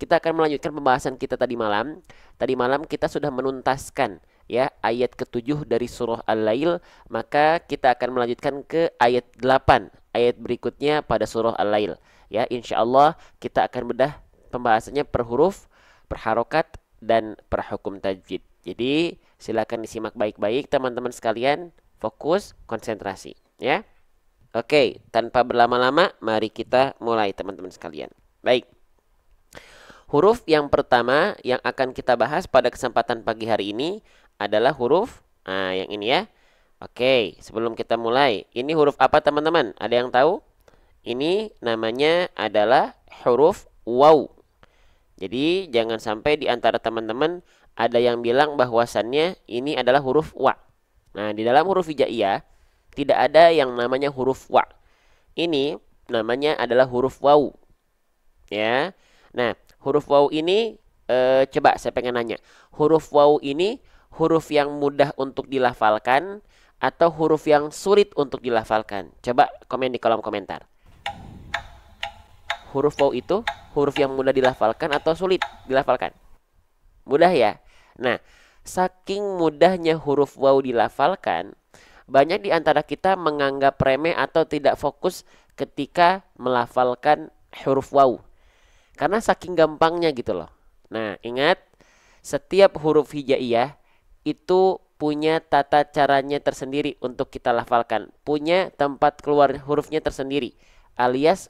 kita akan melanjutkan pembahasan kita tadi malam. Tadi malam kita sudah menuntaskan ya ayat ke-7 dari surah Al-Lail, maka kita akan melanjutkan ke ayat 8, ayat berikutnya pada surah Al-Lail. Ya, insyaallah kita akan bedah pembahasannya per huruf, per harokat, dan per hukum tajwid. Jadi silakan disimak baik-baik teman-teman sekalian, fokus, konsentrasi ya. Oke, tanpa berlama-lama mari kita mulai teman-teman sekalian. Baik. Huruf yang pertama yang akan kita bahas pada kesempatan pagi hari ini adalah huruf yang ini ya. Oke, sebelum kita mulai, ini huruf apa teman-teman? Ada yang tahu? Ini namanya adalah huruf waw. Jadi jangan sampai di antara teman-teman ada yang bilang bahwasannya ini adalah huruf wa. Nah, di dalam huruf hijaiyah tidak ada yang namanya huruf wa. Ini namanya adalah huruf waw. Ya. Nah, huruf waw ini coba saya pengen nanya. Huruf waw ini huruf yang mudah untuk dilafalkan atau huruf yang sulit untuk dilafalkan? Coba komen di kolom komentar. Huruf waw itu huruf yang mudah dilafalkan atau sulit dilafalkan? Mudah ya? Nah, saking mudahnya huruf waw dilafalkan, banyak di antara kita menganggap remeh atau tidak fokus ketika melafalkan huruf waw. Karena saking gampangnya gitu loh. Nah, ingat, setiap huruf hijaiyah itu punya tata caranya tersendiri untuk kita lafalkan. Punya tempat keluar hurufnya tersendiri. Alias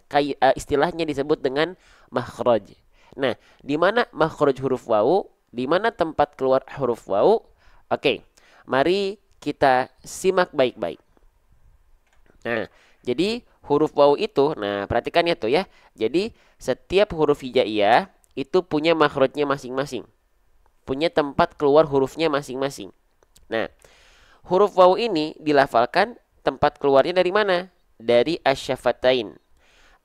istilahnya disebut dengan makhraj. Nah, di mana makhraj huruf waw? Di mana tempat keluar huruf waw? Oke, mari kita simak baik-baik. Nah, jadi huruf waw itu, nah perhatikan ya tuh ya. Jadi setiap huruf hijaiyah itu punya makhrajnya masing-masing. Punya tempat keluar hurufnya masing-masing. Nah, huruf waw ini dilafalkan tempat keluarnya dari mana? Dari asyafatain.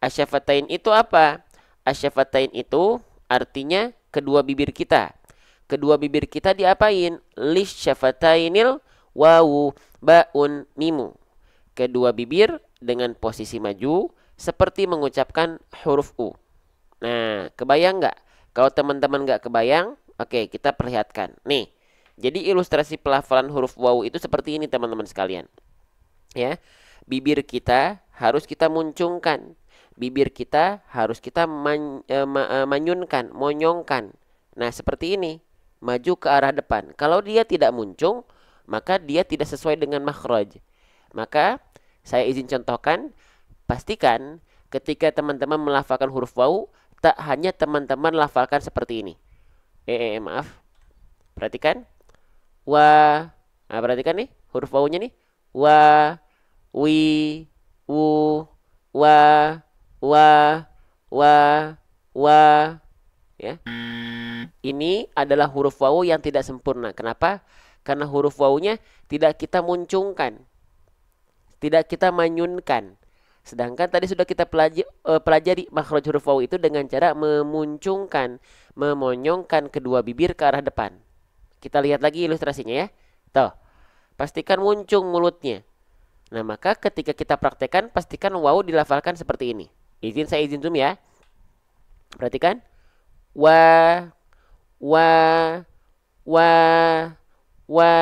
Asyafatain itu apa? Asyafatain itu artinya kedua bibir kita. Kedua bibir kita diapain? Lisyafatainil wawu baun mimu. Kedua bibir dengan posisi maju seperti mengucapkan huruf U. Nah, kebayang nggak? Kalau teman-teman nggak kebayang, oke, kita perlihatkan. Nih, jadi ilustrasi pelafalan huruf waw itu seperti ini teman-teman sekalian. Ya, bibir kita harus kita muncungkan. Bibir kita harus kita manyunkan, monyongkan. Nah, seperti ini. Maju ke arah depan. Kalau dia tidak muncung, maka dia tidak sesuai dengan makhraj. Maka saya izin contohkan, pastikan ketika teman-teman melafalkan huruf waw, tak hanya teman-teman lafalkan seperti ini. Maaf. Perhatikan. Wa. Nah, perhatikan nih huruf wawnya nih. Wa, wi, wu, wa, wa, wa. Ya. Ini adalah huruf waw yang tidak sempurna. Kenapa? Karena huruf wawnya tidak kita muncungkan. Tidak kita manyunkan. Sedangkan tadi sudah kita pelajari makhraj huruf waw itu dengan cara memuncungkan, memonyongkan kedua bibir ke arah depan. Kita lihat lagi ilustrasinya ya. Tuh, pastikan muncung mulutnya. Nah, maka ketika kita praktekkan, pastikan waw dilafalkan seperti ini. Saya izin zoom ya. Perhatikan. Wa, wa, wa, wa,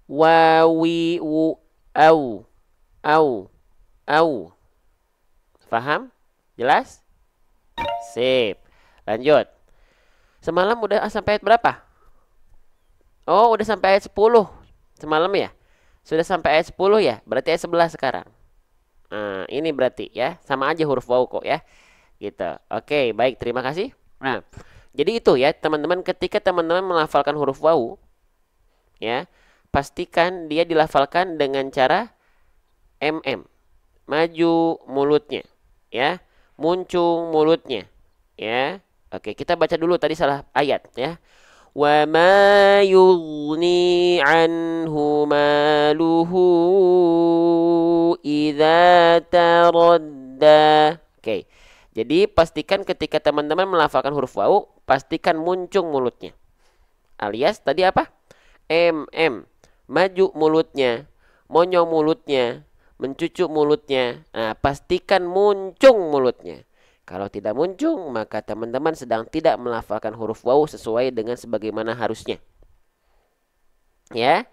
wa, wi, wu, au, au. Au. Faham? Jelas? Sip. Lanjut. Semalam udah sampai ayat berapa? Oh, udah sampai ayat 10. Semalam ya? Sudah sampai ayat 10 ya? Berarti ayat 11 sekarang. Nah, ini berarti ya. Sama aja huruf waw kok ya. Gitu. Oke, baik. Terima kasih. Nah, jadi itu ya, teman-teman, ketika teman-teman melafalkan huruf waw, ya, pastikan dia dilafalkan dengan cara MM. Maju mulutnya, ya, muncung mulutnya, ya. Oke, kita baca dulu tadi salah ayat ya. Wa ma yughni anhu maluhu idza taradda. Oke. Jadi pastikan ketika teman-teman melafalkan huruf waw, pastikan muncung mulutnya. Alias tadi apa? Maju mulutnya, monyong mulutnya, mencucuk mulutnya. Nah, pastikan muncung mulutnya. Kalau tidak muncul, maka teman-teman sedang tidak melafalkan huruf waw sesuai dengan sebagaimana harusnya. Ya,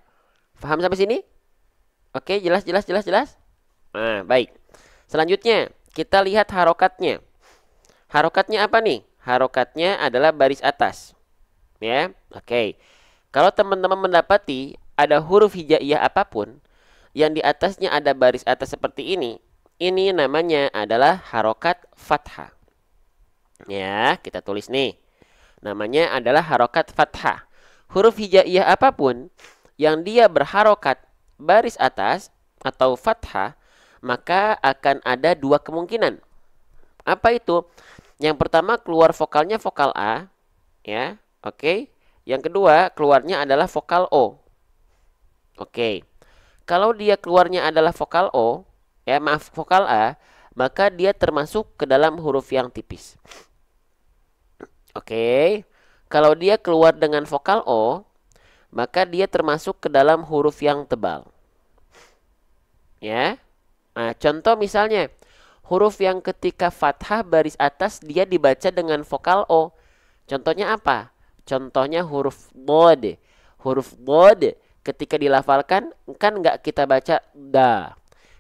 paham sampai sini? Oke, jelas. Nah, baik. Selanjutnya, kita lihat harokatnya. Harokatnya apa nih? Harokatnya adalah baris atas. Ya, oke. Kalau teman-teman mendapati ada huruf hijaiyah apapun yang di atasnya ada baris atas seperti ini namanya adalah harokat fathah. Ya, kita tulis nih. Namanya adalah harokat fathah. Huruf hijaiyah apapun yang dia berharokat baris atas atau fathah, maka akan ada dua kemungkinan. Apa itu? Yang pertama, keluar vokalnya vokal A, ya, oke. Yang kedua, keluarnya adalah vokal O. Oke. Kalau dia keluarnya adalah vokal O, ya maaf, vokal A, maka dia termasuk ke dalam huruf yang tipis. Oke. Kalau dia keluar dengan vokal O, maka dia termasuk ke dalam huruf yang tebal. Ya. Nah, contoh misalnya huruf yang ketika fathah baris atas dia dibaca dengan vokal O. Contohnya apa? Contohnya huruf bod. Huruf bod ketika dilafalkan kan nggak kita baca da,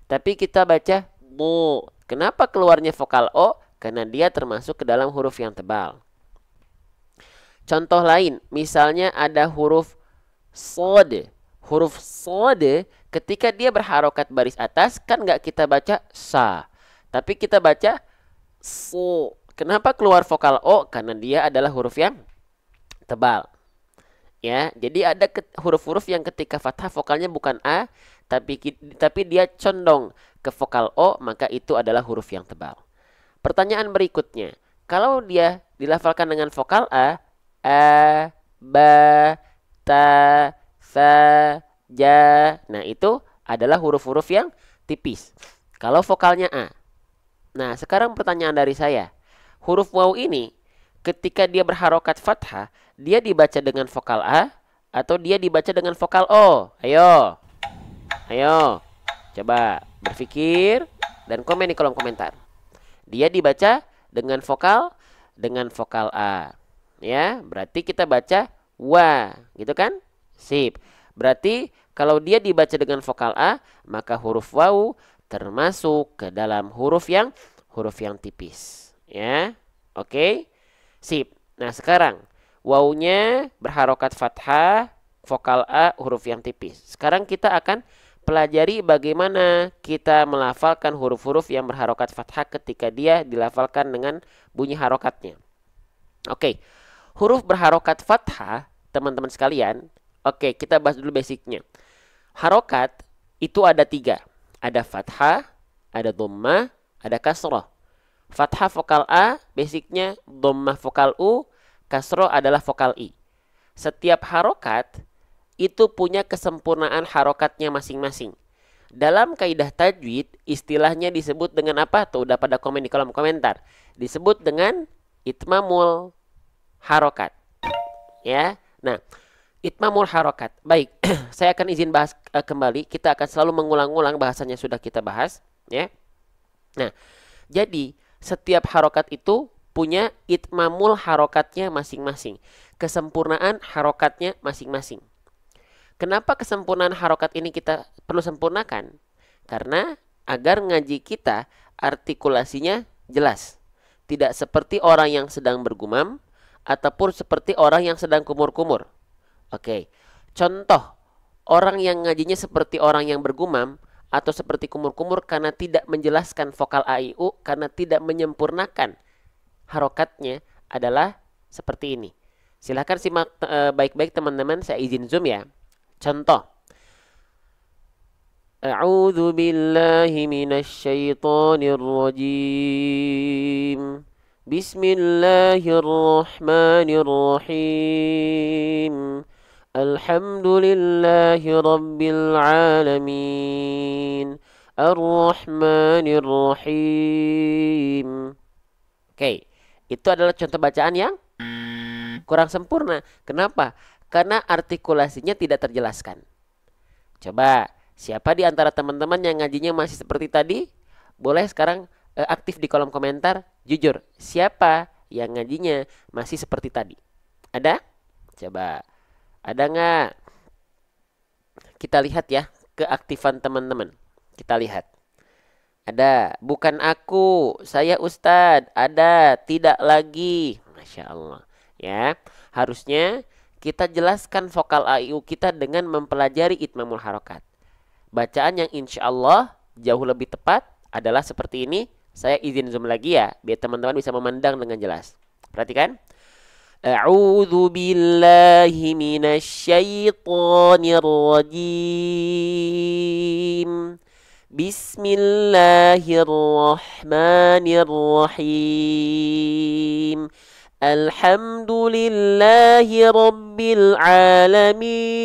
tapi kita baca bo. Kenapa keluarnya vokal O? Karena dia termasuk ke dalam huruf yang tebal. Contoh lain, misalnya ada huruf sod. Huruf sod ketika dia berharokat baris atas kan nggak kita baca sa, tapi kita baca so. Kenapa keluar vokal O? Karena dia adalah huruf yang tebal. Ya, jadi ada huruf-huruf yang ketika fathah vokalnya bukan A, tapi dia condong ke vokal O, maka itu adalah huruf yang tebal. Pertanyaan berikutnya, kalau dia dilafalkan dengan vokal A, ba, ta, sa, ja. Nah, itu adalah huruf-huruf yang tipis. Kalau vokalnya A. Nah, sekarang pertanyaan dari saya. Huruf waw ini ketika dia berharokat fathah, dia dibaca dengan vokal A atau dia dibaca dengan vokal O? Ayo. Coba berpikir dan komen di kolom komentar. Dia dibaca dengan vokal A. Ya, berarti kita baca wa, gitu kan? Sip. Berarti kalau dia dibaca dengan vokal A, maka huruf waw termasuk ke dalam huruf yang tipis. Ya. Oke. Sip. Nah, sekarang wawnya berharokat fathah, vokal A huruf yang tipis. Sekarang kita akan pelajari bagaimana kita melafalkan huruf-huruf yang berharokat fathah ketika dia dilafalkan dengan bunyi harokatnya. Oke. Huruf berharokat fathah, teman-teman sekalian. Oke, kita bahas dulu basicnya. Harokat itu ada 3. Ada fathah, ada dhammah, ada kasroh. Fathah vokal A, basicnya dhammah vokal U, kasroh adalah vokal I. Setiap harokat itu punya kesempurnaan harokatnya masing-masing. Dalam kaidah tajwid, istilahnya disebut dengan apa? Tuh udah pada komen di kolom komentar. Disebut dengan itmamul harokat. Ya. Nah, itmamul harokat. Baik, saya akan izin bahas kembali. Kita akan selalu mengulang-ulang bahasanya sudah kita bahas, ya. Nah, jadi setiap harokat itu punya itmamul harokatnya masing-masing. Kesempurnaan harokatnya masing-masing. Kenapa kesempurnaan harokat ini kita perlu sempurnakan? Karena agar ngaji kita artikulasinya jelas. Tidak seperti orang yang sedang bergumam ataupun seperti orang yang sedang kumur-kumur. Oke. Contoh, orang yang ngajinya seperti orang yang bergumam atau seperti kumur-kumur karena tidak menjelaskan vokal A, I, U, karena tidak menyempurnakan harokatnya adalah seperti ini. Silahkan simak baik-baik teman-teman, saya izin zoom ya. Contoh. A'udzu billahi minasy syaithanir rajim. Bismillahirrahmanirrahim. Alhamdulillahi rabbil alamin. Ar-Rahmanir-Rahim. Oke, itu adalah contoh bacaan yang kurang sempurna. Kenapa? Karena artikulasinya tidak terjelaskan. Coba, siapa di antara teman-teman yang ngajinya masih seperti tadi? Boleh sekarang aktif di kolom komentar. Jujur, siapa yang ngajinya masih seperti tadi? Ada? Coba. Ada nggak? Kita lihat ya keaktifan teman-teman. Kita lihat. Ada. Bukan aku, saya Ustadz. Ada. Tidak lagi. Masya Allah. Ya, harusnya kita jelaskan vokal a i u kita dengan mempelajari itmamul harokat. Bacaan yang insya Allah jauh lebih tepat adalah seperti ini. Saya izin zoom lagi ya, biar teman-teman bisa memandang dengan jelas. Perhatikan. A'udzu billahi minasyaitonir rajim. Bismillahirrahmanirrahim. Alhamdulillahi rabbil alamin.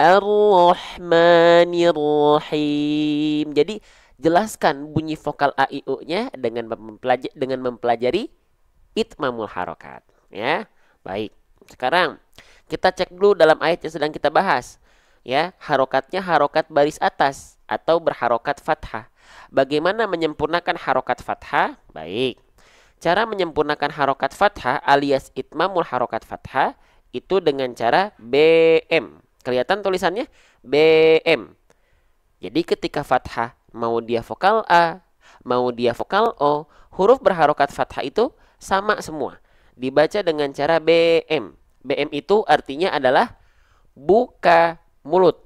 Ar-Rahmanir-Rahim. Jadi jelaskan bunyi vokal a i u-nya dengan mempelajari itmamul harokat. Ya, baik. Sekarang kita cek dulu dalam ayat yang sedang kita bahas. Ya, harokatnya harokat baris atas atau berharokat fathah. Bagaimana menyempurnakan harokat fathah? Baik. Cara menyempurnakan harokat fathah alias itmamul harokat fathah itu dengan cara BM. Kelihatan tulisannya BM. Jadi ketika fathah mau dia vokal A, mau dia vokal O, huruf berharokat fathah itu sama semua. Dibaca dengan cara BM. BM itu artinya adalah buka mulut.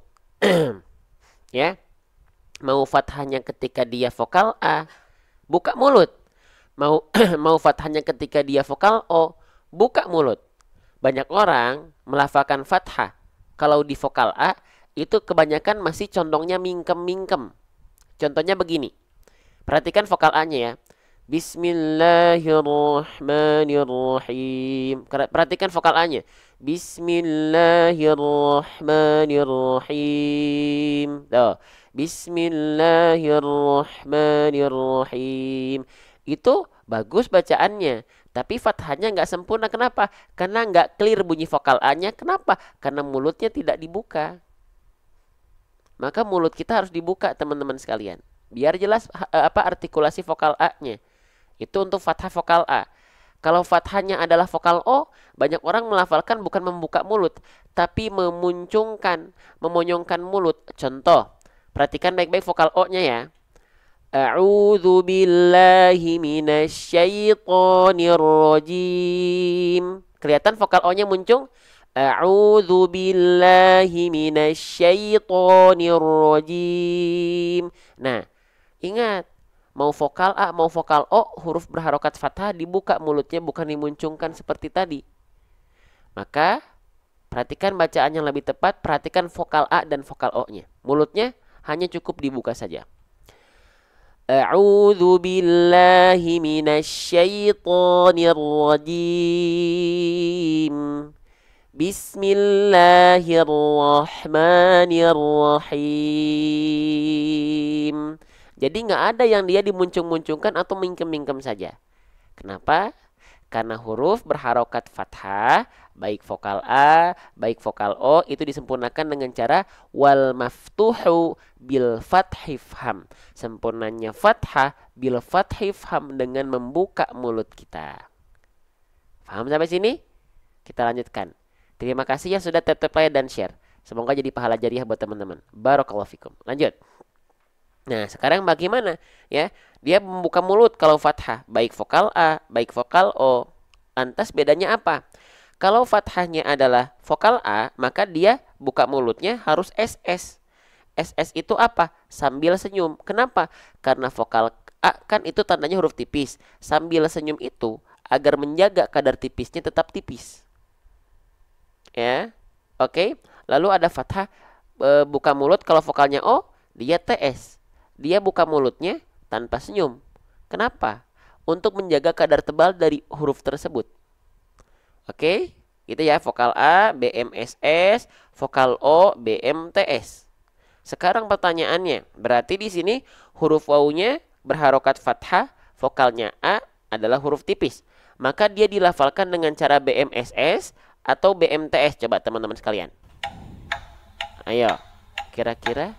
Ya. Mau fathahnya ketika dia vokal A, buka mulut. Mau fathahnya ketika dia vokal O, buka mulut. Banyak orang melafalkan fathah kalau di vokal A itu kebanyakan masih condongnya mingkem-mingkem. Contohnya begini. Perhatikan vokal A-nya ya. Bismillahirrahmanirrahim. Perhatikan vokal A-nya. Bismillahirrahmanirrahim. Tuh. Bismillahirrahmanirrahim. Itu bagus bacaannya. Tapi fathahnya nggak sempurna. Kenapa? Karena nggak clear bunyi vokal A-nya. Kenapa? Karena mulutnya tidak dibuka. Maka mulut kita harus dibuka teman-teman sekalian. Biar jelas apa artikulasi vokal A-nya. Itu untuk fathah vokal A. Kalau fathahnya adalah vokal O, banyak orang melafalkan bukan membuka mulut, tapi memuncungkan, memonyongkan mulut. Contoh, perhatikan baik-baik vokal O-nya ya. A'udzu billahi minasyaitonir rajim. Kelihatan vokal O-nya muncung? A'udzu billahi minasyaitonir rajim. Nah, ingat, mau vokal A, mau vokal O, huruf berharokat fathah dibuka mulutnya, bukan dimuncungkan seperti tadi. Maka, perhatikan bacaan yang lebih tepat, perhatikan vokal A dan vokal O-nya. Mulutnya hanya cukup dibuka saja. A'udzu billahi minasyaitonir rajim. Bismillahirrahmanirrahim. Jadi nggak ada yang dia dimuncung-muncungkan atau mingkem-mingkem saja. Kenapa? Karena huruf berharokat fathah, baik vokal A, baik vokal O, itu disempurnakan dengan cara wal maftuhu bil fathi fham. Sempurnanya fathah bil fathi fham dengan membuka mulut kita. Paham sampai sini? Kita lanjutkan. Terima kasih yang sudah tap like dan share. Semoga jadi pahala jariah buat teman-teman. Barakallahu fikum. Lanjut. Nah, sekarang bagaimana? Ya, dia membuka mulut kalau fathah, baik vokal A, baik vokal O. Lantas bedanya apa? Kalau fathahnya adalah vokal A, maka dia buka mulutnya harus SS. SS itu apa? Sambil senyum. Kenapa? Karena vokal A kan itu tandanya huruf tipis. Sambil senyum itu agar menjaga kadar tipisnya tetap tipis. Ya, oke. Lalu ada fathah buka mulut kalau vokalnya O, dia TS. Dia buka mulutnya tanpa senyum. Kenapa? Untuk menjaga kadar tebal dari huruf tersebut. Oke, itu ya vokal A, BMSS, vokal O, BMTS. Sekarang pertanyaannya, berarti di sini huruf wawunya berharokat fathah, vokalnya A adalah huruf tipis. Maka dia dilafalkan dengan cara BMSS atau BMTS. Coba teman-teman sekalian. Ayo, kira-kira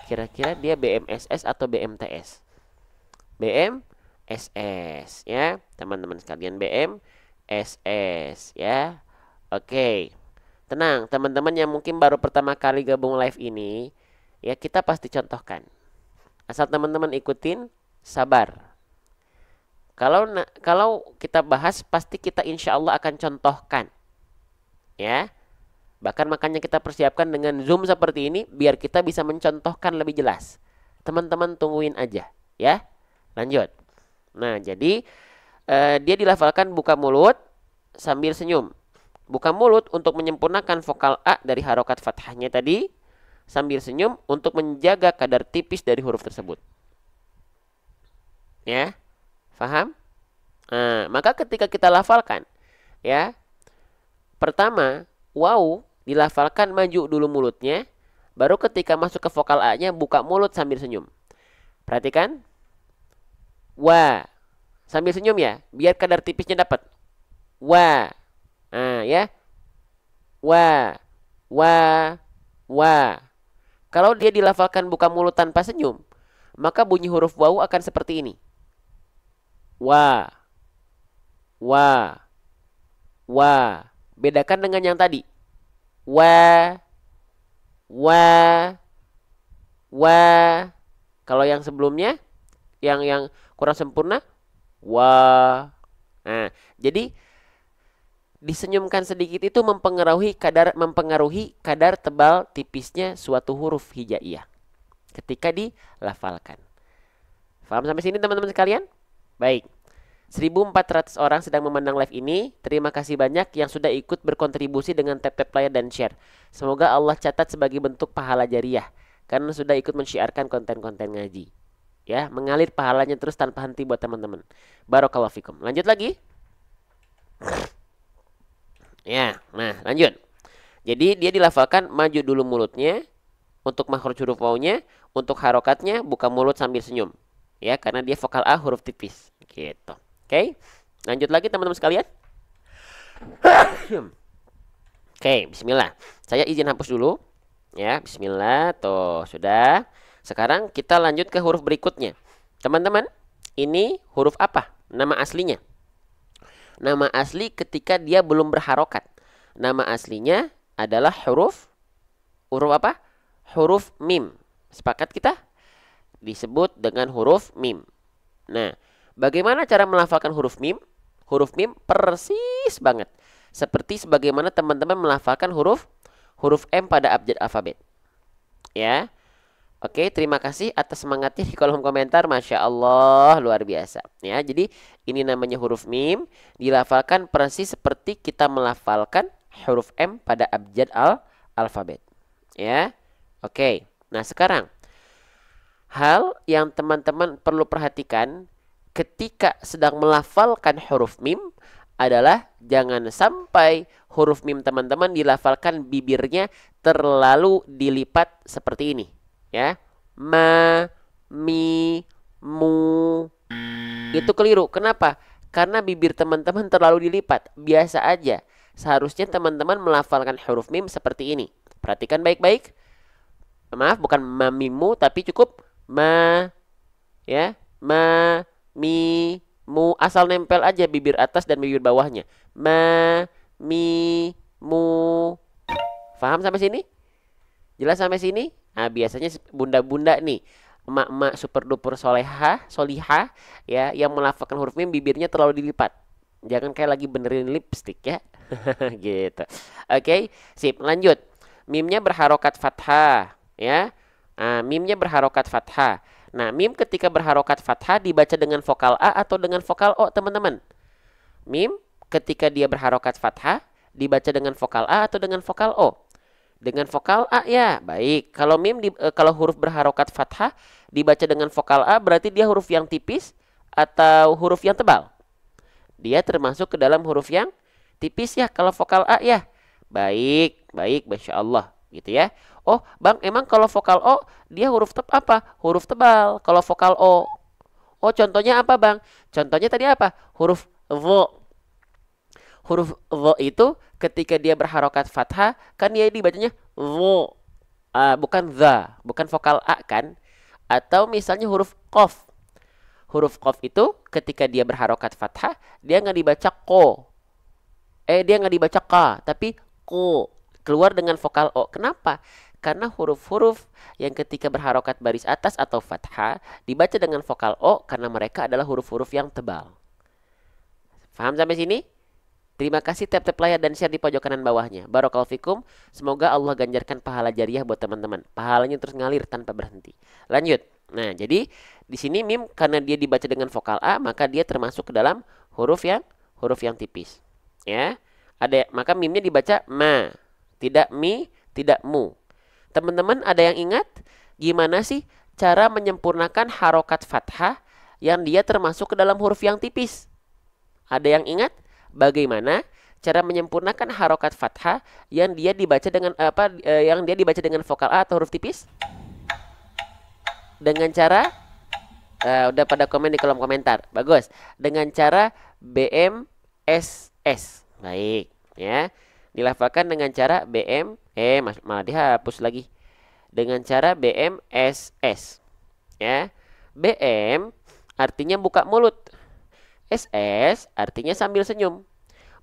Kira-kira dia BMSS atau BMTS? BMSS ya, teman-teman sekalian, BMSS ya. Oke. Tenang, teman-teman yang mungkin baru pertama kali gabung live ini, ya kita pasti contohkan. Asal teman-teman ikutin, sabar. Kalau kita bahas, pasti kita insya Allah akan contohkan. Ya. Bahkan makanya kita persiapkan dengan Zoom seperti ini, biar kita bisa mencontohkan lebih jelas. Teman-teman tungguin aja, ya. Lanjut. Nah, jadi dia dilafalkan buka mulut sambil senyum. Buka mulut untuk menyempurnakan vokal A dari harokat fathahnya tadi, sambil senyum untuk menjaga kadar tipis dari huruf tersebut. Ya, paham? Nah, maka ketika kita lafalkan, ya, pertama, waw dilafalkan maju dulu mulutnya, baru ketika masuk ke vokal A-nya buka mulut sambil senyum. Perhatikan. Wa. Sambil senyum ya, biar kadar tipisnya dapat. Wa. Nah, ya. Wa. Wa. Kalau dia dilafalkan buka mulut tanpa senyum, maka bunyi huruf waw akan seperti ini. Wa. Bedakan dengan yang tadi. Wa. Kalau yang sebelumnya, yang kurang sempurna, wa. Nah, jadi disenyumkan sedikit itu mempengaruhi kadar tebal tipisnya suatu huruf hijaiyah ketika dilafalkan. Paham sampai sini teman-teman sekalian? Baik. 1.400 orang sedang memandang live ini. Terima kasih banyak yang sudah ikut berkontribusi dengan tap-tap layar dan share. Semoga Allah catat sebagai bentuk pahala jariah karena sudah ikut mensyiarkan konten-konten ngaji. Ya, mengalir pahalanya terus tanpa henti buat teman-teman. Barakallahu fikum. Lanjut lagi. Ya, nah lanjut. Jadi dia dilafalkan maju dulu mulutnya untuk makhraj huruf wawnya, untuk harokatnya buka mulut sambil senyum. Ya, karena dia vokal A huruf tipis. Gitu. Oke. Lanjut lagi teman-teman sekalian. Oke, bismillah. Saya izin hapus dulu. Ya, bismillah. Tuh, sudah. Sekarang kita lanjut ke huruf berikutnya. Teman-teman, ini huruf apa? Nama aslinya. Nama asli ketika dia belum berharokat. Nama aslinya adalah huruf apa? Huruf mim. Sepakat kita? Disebut dengan huruf mim. Nah, bagaimana cara melafalkan huruf mim? Huruf mim persis banget seperti sebagaimana teman-teman melafalkan huruf M pada abjad alfabet. Ya. Oke, terima kasih atas semangatnya di kolom komentar. Masya Allah, luar biasa. Ya, jadi ini namanya huruf mim. Dilafalkan persis seperti kita melafalkan huruf M pada abjad alfabet. Ya, oke. Nah, sekarang hal yang teman-teman perlu perhatikan ketika sedang melafalkan huruf mim adalah jangan sampai huruf mim teman-teman dilafalkan bibirnya terlalu dilipat seperti ini. Ya, ma, mi, mu, itu keliru. Kenapa? Karena bibir teman-teman terlalu dilipat. Biasa aja. Seharusnya teman-teman melafalkan huruf mim seperti ini. Perhatikan baik-baik. Maaf, bukan mamimu, tapi cukup ma, ya, ma, mi, mu. Asal nempel aja bibir atas dan bibir bawahnya. Ma, mi, mu. Paham sampai sini? Jelas sampai sini? Nah, biasanya bunda-bunda nih, emak-emak super duper solihah, ya, yang melafalkan huruf mim bibirnya terlalu dilipat. Jangan kayak lagi benerin lipstick ya. Gitu. Oke, sip. Lanjut. Mimnya berharokat fathah, ya. Nah, mimnya berharokat fathah. Nah, mim ketika berharokat fathah dibaca dengan vokal A atau dengan vokal O, teman-teman? Mim ketika dia berharokat fathah dibaca dengan vokal A atau dengan vokal O? Dengan vokal A ya, baik. Kalau kalau huruf berharokat fathah dibaca dengan vokal A berarti dia huruf yang tipis atau huruf yang tebal? Dia termasuk ke dalam huruf yang tipis ya kalau vokal A ya. Baik, Masya Allah gitu ya. Oh bang, emang kalau vokal O dia huruf apa? Huruf tebal kalau vokal O. Oh contohnya apa bang? Contohnya tadi apa? Huruf V. Huruf V itu ketika dia berharokat fathah kan dia dibacanya vo. bukan za, bukan vokal a kan? Atau misalnya huruf qaf. Huruf qaf itu ketika dia berharokat fathah, dia nggak dibaca ko. Dia nggak dibaca ka, tapi ko. Keluar dengan vokal o. Kenapa? Karena huruf-huruf yang ketika berharokat baris atas atau fathah dibaca dengan vokal o karena mereka adalah huruf-huruf yang tebal. Paham sampai sini? Terima kasih tap-tap layar dan share di pojok kanan bawahnya. Barakallahu fikum. Semoga Allah ganjarkan pahala jariah buat teman-teman. Pahalanya terus ngalir tanpa berhenti. Lanjut. Nah, jadi di sini mim karena dia dibaca dengan vokal a, maka dia termasuk ke dalam huruf yang tipis. Ya. Maka mimnya dibaca ma, tidak mi, tidak mu. Teman-teman ada yang ingat gimana sih cara menyempurnakan harokat fathah yang dia termasuk ke dalam huruf yang tipis? Ada yang ingat? Bagaimana cara menyempurnakan harokat fathah yang dia dibaca dengan yang dia dibaca dengan vokal a atau huruf tipis? Dengan cara udah pada komen di kolom komentar. Bagus. Dengan cara BMSS. Baik, ya. Dilafalkan dengan cara malah dihapus lagi. Dengan cara BMSS. Ya. BM artinya buka mulut. SS artinya sambil senyum.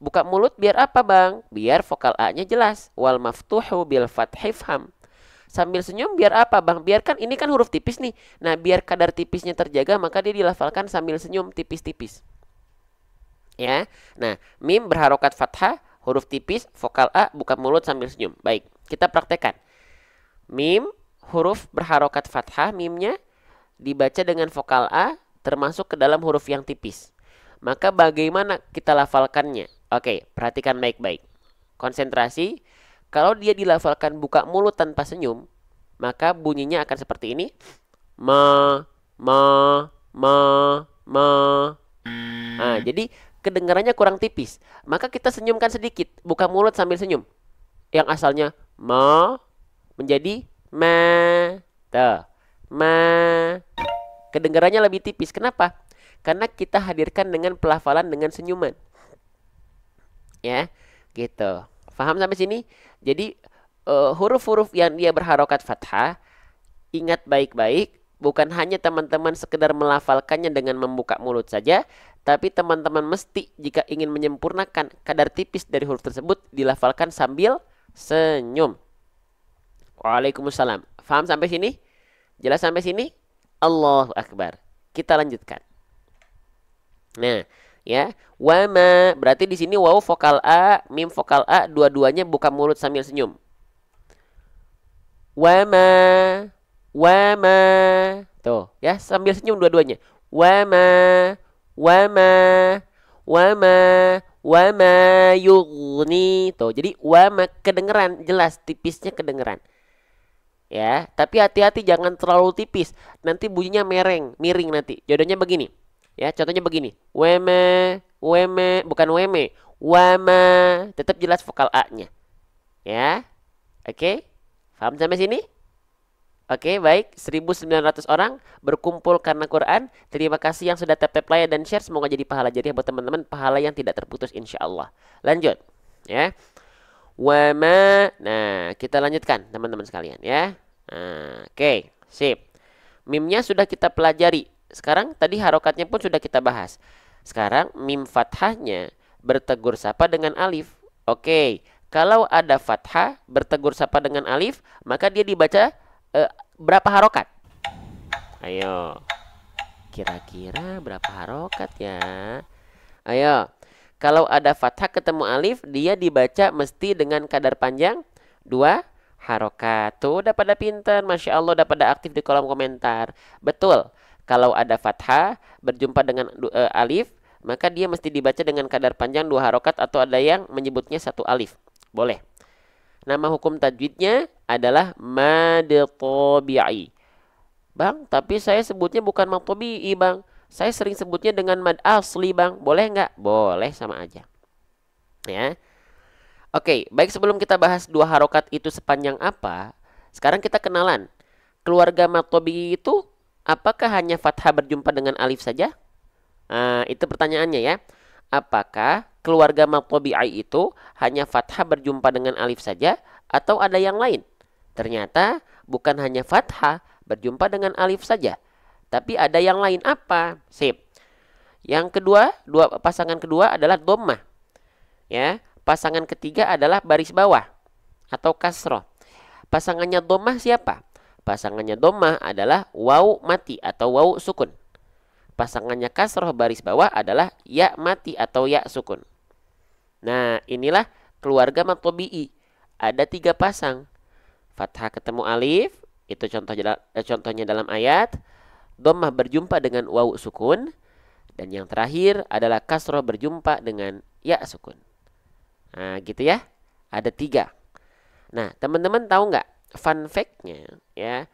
Buka mulut biar apa bang? Biar vokal A-nya jelas. Wal maftuhu bil fathi fham. Sambil senyum biar apa bang? Biar kan ini kan huruf tipis nih. Nah biar kadar tipisnya terjaga maka dia dilafalkan sambil senyum tipis-tipis. Ya. Nah mim berharokat fathah, huruf tipis, vokal A buka mulut sambil senyum. Baik, kita praktekkan. Mim huruf berharokat fathah, mimnya dibaca dengan vokal A termasuk ke dalam huruf yang tipis. Maka bagaimana kita lafalkannya? Oke, perhatikan baik-baik. Konsentrasi. Kalau dia dilafalkan buka mulut tanpa senyum, maka bunyinya akan seperti ini. Ma. Nah, jadi kedengarannya kurang tipis. Maka kita senyumkan sedikit, buka mulut sambil senyum. Yang asalnya ma menjadi ma. Tuh. Ma. Kedengarannya lebih tipis. Kenapa? Karena kita hadirkan dengan pelafalan dengan senyuman. Ya, gitu. Paham sampai sini? Jadi huruf-huruf yang dia berharokat fathah, ingat baik-baik, bukan hanya teman-teman sekedar melafalkannya dengan membuka mulut saja, tapi teman-teman mesti jika ingin menyempurnakan kadar tipis dari huruf tersebut dilafalkan sambil senyum. Waalaikumsalam. Paham sampai sini? Jelas sampai sini? Allahu Akbar. Kita lanjutkan. Nah, ya, wama berarti di sini waw vokal a, mim vokal a, dua-duanya buka mulut sambil senyum. Wama, tuh, ya sambil senyum dua-duanya. Wama yughni, tuh. Jadi wama kedengeran jelas, tipisnya kedengeran. Ya, tapi hati-hati jangan terlalu tipis, nanti bunyinya miring nanti. Jodohnya begini. Ya, contohnya begini. Weme, bukan weme. Wama, tetap jelas vokal A-nya. Ya. Oke. Paham sampai sini? Oke, baik. 1900 orang berkumpul karena Quran. Terima kasih yang sudah tap like dan share. Semoga jadi pahala jariah buat teman-teman, pahala yang tidak terputus insyaallah. Lanjut, ya. Wama. Nah, kita lanjutkan teman-teman sekalian ya. Nah, oke, sip. Mimnya sudah kita pelajari. Sekarang tadi harokatnya pun sudah kita bahas. Sekarang mim fathahnya bertegur sapa dengan alif. Oke, kalau ada fathah bertegur sapa dengan alif, maka dia dibaca berapa harokat? Ayo, kira-kira berapa harokat ya? Ayo, kalau ada fathah ketemu alif, dia dibaca mesti dengan kadar panjang 2 harokat. Tuh udah pada pinter, Masya Allah, udah pada aktif di kolom komentar. Betul. Kalau ada fathah berjumpa dengan alif, maka dia mesti dibaca dengan kadar panjang 2 harokat atau ada yang menyebutnya 1 alif. Boleh. Nama hukum tajwidnya adalah mad tabi'i. Bang, tapi saya sebutnya bukan mad tabi'i, Bang. Saya sering sebutnya dengan mad asli, Bang. Boleh nggak? Boleh, sama aja. Ya. Oke, baik, sebelum kita bahas 2 harokat itu sepanjang apa, sekarang kita kenalan. Keluarga mad tabi'i itu apakah hanya fathah berjumpa dengan alif saja? Itu pertanyaannya ya. Apakah keluarga mad tabi'i itu hanya fathah berjumpa dengan alif saja atau ada yang lain? Ternyata bukan hanya fathah berjumpa dengan alif saja, tapi ada yang lain. Apa? Sip. Yang kedua, pasangan kedua adalah dhammah. Ya, pasangan ketiga adalah baris bawah atau kasroh. Pasangannya dhammah siapa? Pasangannya dhammah adalah waw mati atau waw sukun. Pasangannya kasroh baris bawah adalah ya mati atau ya sukun. Nah, inilah keluarga mad tabi'i. Ada 3 pasang. Fathah ketemu alif, itu contohnya dalam ayat. Dhammah berjumpa dengan waw sukun. Dan yang terakhir adalah kasroh berjumpa dengan ya sukun. Nah, gitu ya. Ada 3. Nah, teman-teman tahu nggak fun fact-nya ya?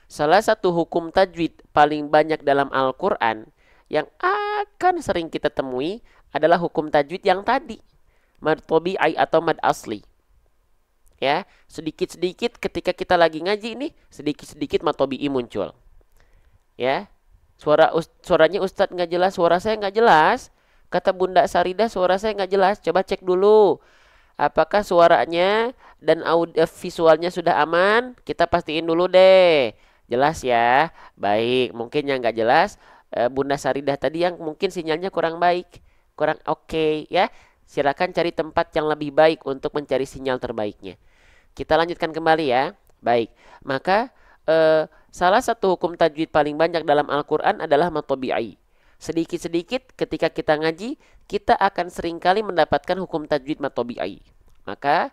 Salah satu hukum tajwid paling banyak dalam Al-Quran yang akan sering kita temui adalah hukum tajwid yang tadi, mad tabi'i atau mad asli. Ya, sedikit-sedikit ketika kita lagi ngaji ini, sedikit-sedikit mad tabi'i muncul. Ya, suaranya Ustadz nggak jelas, suara saya nggak jelas. Kata Bunda Sarida, suara saya nggak jelas. Coba cek dulu, apakah suaranya dan audio visualnya sudah aman? Kita pastiin dulu deh. Jelas ya? Baik, mungkin yang nggak jelas Bunda Saridah tadi yang mungkin sinyalnya kurang baik, kurang oke ya. Silakan cari tempat yang lebih baik untuk mencari sinyal terbaiknya. Kita lanjutkan kembali ya. Baik, maka salah satu hukum tajwid paling banyak dalam Al-Quran adalah mad tabi'i. Sedikit-sedikit ketika kita ngaji, kita akan seringkali mendapatkan hukum tajwid mad tabi'i. Maka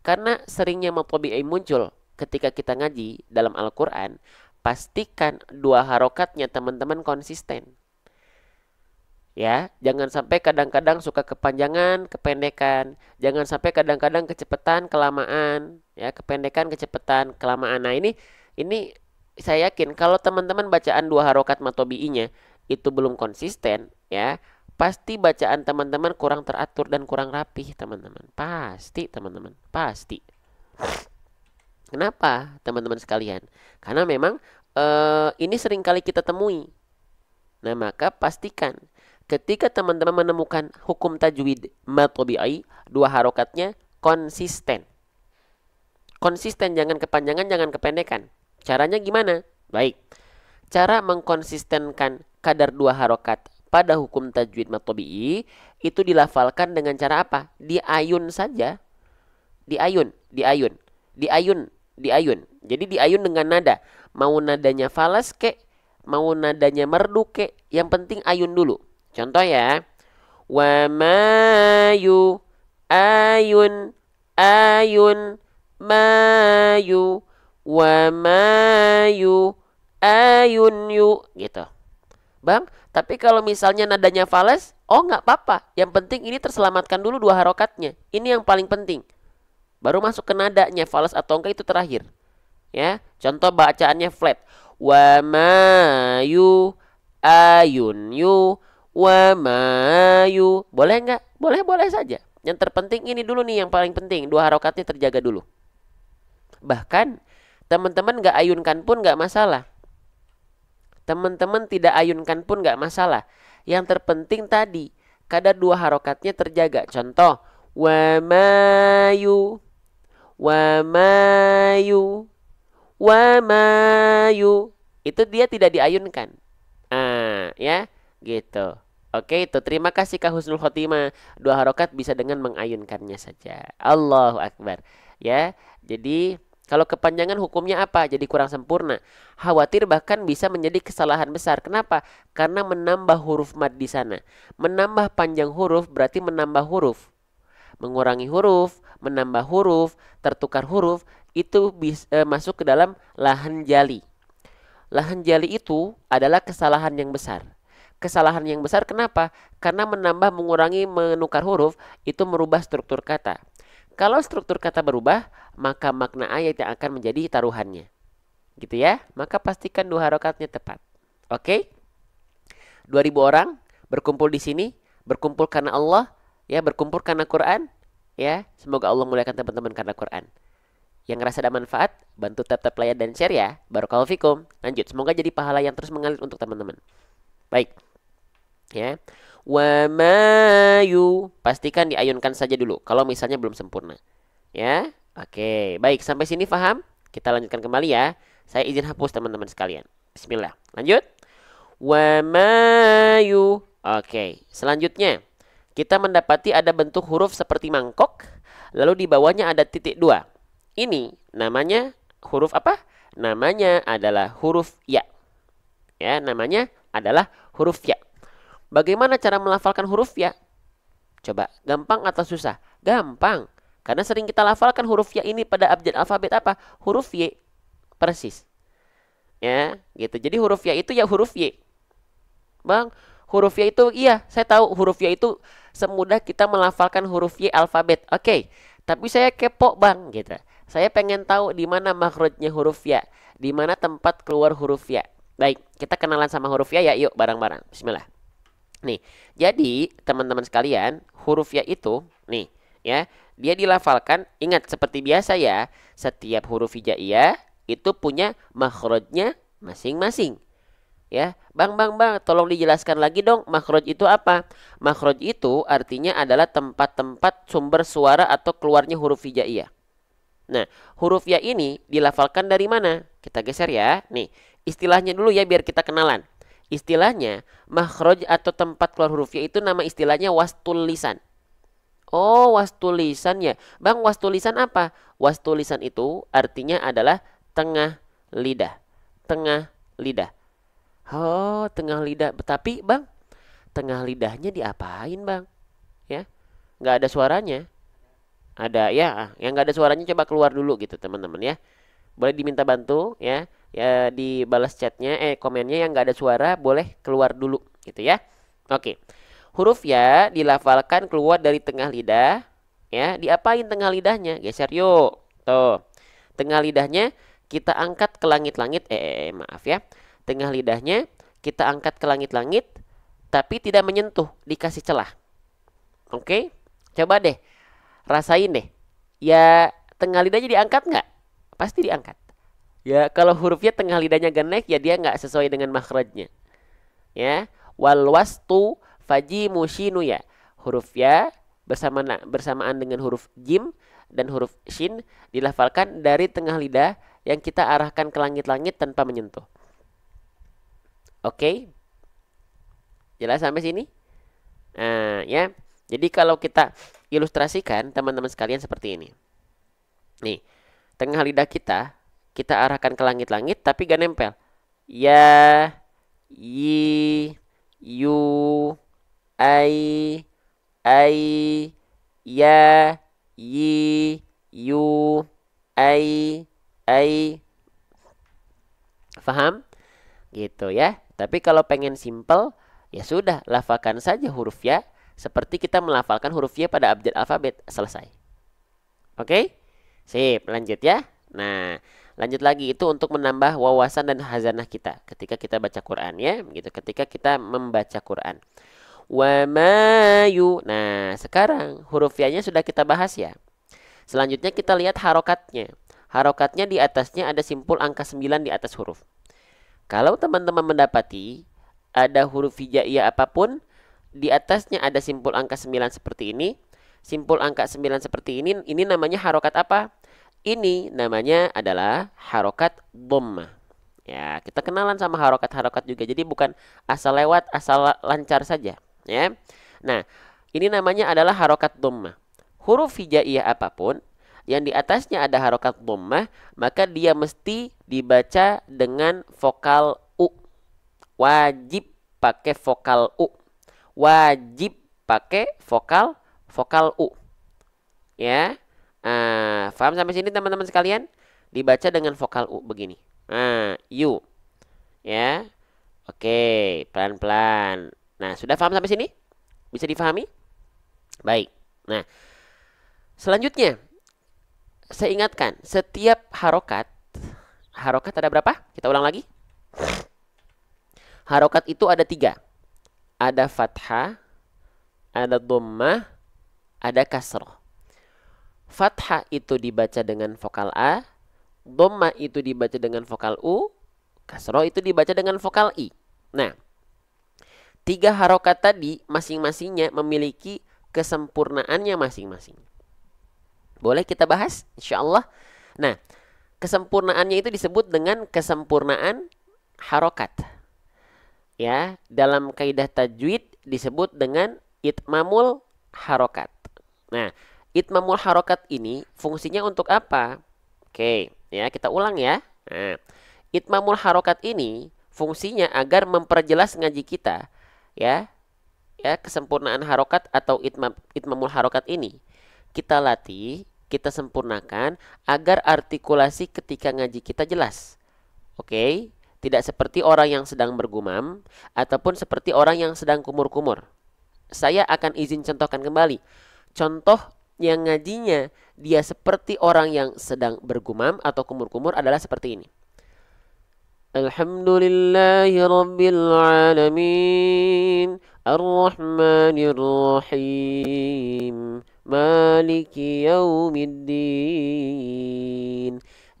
karena seringnya mad tabi'i muncul ketika kita ngaji dalam Al-Quran, pastikan 2 harokatnya teman-teman konsisten. Ya, jangan sampai kadang-kadang suka kepanjangan, kependekan. Jangan sampai kadang-kadang kecepatan, kelamaan. Ya, kependekan, kecepatan, kelamaan. Nah, ini saya yakin kalau teman-teman bacaan 2 harokat mad tabi'inya itu belum konsisten, ya, pasti bacaan teman-teman kurang teratur dan kurang rapih, teman-teman. Pasti, teman-teman. Pasti. Kenapa, teman-teman sekalian? Karena memang ini sering kali kita temui. Nah, maka pastikan ketika teman-teman menemukan hukum tajwid mad tabi'i, 2 harokatnya konsisten. Konsisten, jangan kepanjangan, jangan kependekan. Caranya gimana? Baik. Cara mengkonsistenkan kadar 2 harokat pada hukum tajwid mad tabi'i itu dilafalkan dengan cara apa? Diayun saja. Diayun. Jadi diayun dengan nada. Mau nadanya falas kek, mau nadanya merdu kek, yang penting ayun dulu. Contoh ya. Wa mayu ayun mayu wa mayu ayun yu gitu. Bang, tapi kalau misalnya nadanya falas, oh nggak apa-apa. Yang penting ini terselamatkan dulu 2 harokatnya. Ini yang paling penting. Baru masuk ke nadanya, falas atau enggak itu terakhir. Ya, contoh bacaannya flat. Wa mayu ayun yu wa mayu. Boleh enggak? Boleh saja. Yang terpenting ini dulu nih, yang paling penting. 2 harokatnya terjaga dulu. Bahkan teman-teman enggak ayunkan pun enggak masalah. Teman-teman tidak ayunkan pun enggak masalah. Yang terpenting tadi kadar 2 harokatnya terjaga. Contoh, wa mayu wa mayu wa mayu, itu dia tidak diayunkan. Ya gitu. Oke, itu terima kasih Kak Husnul Khotimah. 2 harokat bisa dengan mengayunkannya saja. Allahu Akbar. Ya, jadi kalau kepanjangan hukumnya apa? Jadi kurang sempurna. Khawatir bahkan bisa menjadi kesalahan besar. Kenapa? Karena menambah huruf mad di sana. Menambah panjang huruf berarti menambah huruf. Mengurangi huruf, menambah huruf, tertukar huruf, itu masuk ke dalam lahan jali. Lahan jali itu adalah kesalahan yang besar. Kesalahan yang besar kenapa? Karena menambah, mengurangi, menukar huruf itu merubah struktur kata. Kalau struktur kata berubah, maka makna ayat yang akan menjadi taruhannya. Gitu ya. Maka pastikan 2 harokatnya tepat. Oke? 2000 orang berkumpul di sini, berkumpul karena Allah, ya, berkumpul karena Quran, ya. Semoga Allah muliakan teman-teman karena Quran. Yang ngerasa ada manfaat, bantu tap like dan share ya. Barakallahu fikum. Lanjut, semoga jadi pahala yang terus mengalir untuk teman-teman. Baik. Ya. Wa mayu, pastikan diayunkan saja dulu kalau misalnya belum sempurna. Ya, Oke, baik. Sampai sini paham? Kita lanjutkan kembali ya. Saya izin hapus teman-teman sekalian. Bismillah. Lanjut. Wa mayu. Oke, selanjutnya kita mendapati ada bentuk huruf seperti mangkok, lalu di bawahnya ada titik dua. Ini namanya huruf apa? Namanya adalah huruf ya. Ya, namanya adalah huruf ya. Bagaimana cara melafalkan huruf ya? Coba, gampang atau susah? Gampang. Karena sering kita lafalkan huruf ya ini pada abjad alfabet apa? Huruf Y. Persis. Ya, gitu. Jadi huruf ya itu ya huruf Y. Bang, huruf Y itu iya, saya tahu huruf Y itu semudah kita melafalkan huruf Y alfabet. Oke. Tapi saya kepo, Bang, gitu. Saya pengen tahu di mana makhrajnya huruf ya, di mana tempat keluar huruf ya. Baik, kita kenalan sama huruf ya yuk bareng-bareng. Bismillah. Nih, jadi teman-teman sekalian, huruf ya itu, nih, ya, dia dilafalkan, ingat seperti biasa ya, setiap huruf hijaiyah itu punya makhrajnya masing-masing. Ya, bang, tolong dijelaskan lagi dong, makhraj itu apa? Makhraj itu artinya adalah tempat-tempat sumber suara atau keluarnya huruf hijaiyah. Nah, huruf ya ini dilafalkan dari mana? Kita geser ya, nih, istilahnya dulu ya biar kita kenalan. Istilahnya, makhraj atau tempat keluar huruf ya itu nama istilahnya wastul lisan. Oh, wastul lisan ya. Bang, wastul lisan apa? Wastul lisan itu artinya adalah tengah lidah. Tengah lidah. Oh, tengah lidah. Tapi, Bang, tengah lidahnya diapain, Bang? Ya, nggak ada suaranya. Ada ya, yang nggak ada suaranya coba keluar dulu gitu, teman-teman ya. Boleh diminta bantu ya. Ya dibalas chatnya, komennya yang nggak ada suara boleh keluar dulu gitu ya. Oke. Huruf ya dilafalkan keluar dari tengah lidah. Ya, diapain tengah lidahnya? Geser yuk. Tuh. Tengah lidahnya kita angkat ke langit-langit. Maaf ya. Tengah lidahnya kita angkat ke langit-langit tapi tidak menyentuh, dikasih celah. Oke? Coba deh. Rasain deh. Ya, tengah lidahnya diangkat nggak? Pasti diangkat. Ya, kalau hurufnya tengah lidahnya genek ya dia nggak sesuai dengan makhrajnya. Ya, wal wastu fajimu shinu ya. Huruf ya bersamaan dengan huruf jim dan huruf shin dilafalkan dari tengah lidah yang kita arahkan ke langit-langit tanpa menyentuh. Oke? Jelas sampai sini? Nah, ya. Jadi kalau kita ilustrasikan teman-teman sekalian seperti ini. Nih, tengah lidah kita arahkan ke langit-langit tapi gak nempel. Ya, yi, yu, ai, ya, yi, yu, ai. Faham? Gitu ya. Tapi kalau pengen simple, ya sudah, lafalkan saja huruf ya seperti kita melafalkan huruf ya pada abjad alfabet. Selesai. Oke? Sip, lanjut ya. Nah, lanjut lagi itu untuk menambah wawasan dan hazanah kita ketika kita baca Quran ya, gitu. Ketika kita membaca Quran. Wa mayu. Nah, sekarang huruf ya-nya sudah kita bahas ya. Selanjutnya kita lihat harokatnya. Harokatnya di atasnya ada simpul angka 9 di atas huruf. Kalau teman-teman mendapati ada huruf hijaiyah apapun, di atasnya ada simpul angka 9 seperti ini. Simpul angka 9 seperti ini namanya harokat apa? Ini namanya adalah harokat dhammah. Ya, kita kenalan sama harokat-harokat juga. Jadi bukan asal lewat, asal lancar saja. Ya. Nah, ini namanya adalah harokat dhammah. Huruf hijaiyah apapun yang di atasnya ada harokat dhammah, maka dia mesti dibaca dengan vokal U. Wajib pakai vokal U. Wajib pakai vokal U. Ya. Paham sampai sini teman-teman sekalian? Dibaca dengan vokal U begini. U. Ya. Oke, pelan-pelan. Nah, sudah paham sampai sini? Bisa difahami? Baik. Nah, selanjutnya saya ingatkan, setiap harokat ada berapa? Kita ulang lagi. Harokat itu ada 3. Ada fathah, ada dhammah, ada kasroh. Fathah itu dibaca dengan vokal A, dhammah itu dibaca dengan vokal U, kasroh itu dibaca dengan vokal I. Nah, 3 harokat tadi masing-masingnya memiliki kesempurnaannya masing-masing. Boleh kita bahas insya Allah. Nah, kesempurnaannya itu disebut dengan kesempurnaan harokat. Ya, dalam kaidah tajwid disebut dengan itmamul harokat. Nah, itmamul harokat ini fungsinya untuk apa? Oke, ya kita ulang ya. Nah, itmamul harokat ini fungsinya agar memperjelas ngaji kita, ya. Ya, kesempurnaan harokat atau itmamul harokat ini kita latih, kita sempurnakan agar artikulasi ketika ngaji kita jelas. Oke, tidak seperti orang yang sedang bergumam ataupun seperti orang yang sedang kumur-kumur. Saya akan izin contohkan kembali. Contoh yang ngajinya dia seperti orang yang sedang bergumam atau kumur-kumur adalah seperti ini. Alhamdulillahi Rabbil Alamin Ar-Rahmanir Rahim Maliki Yaumiddin.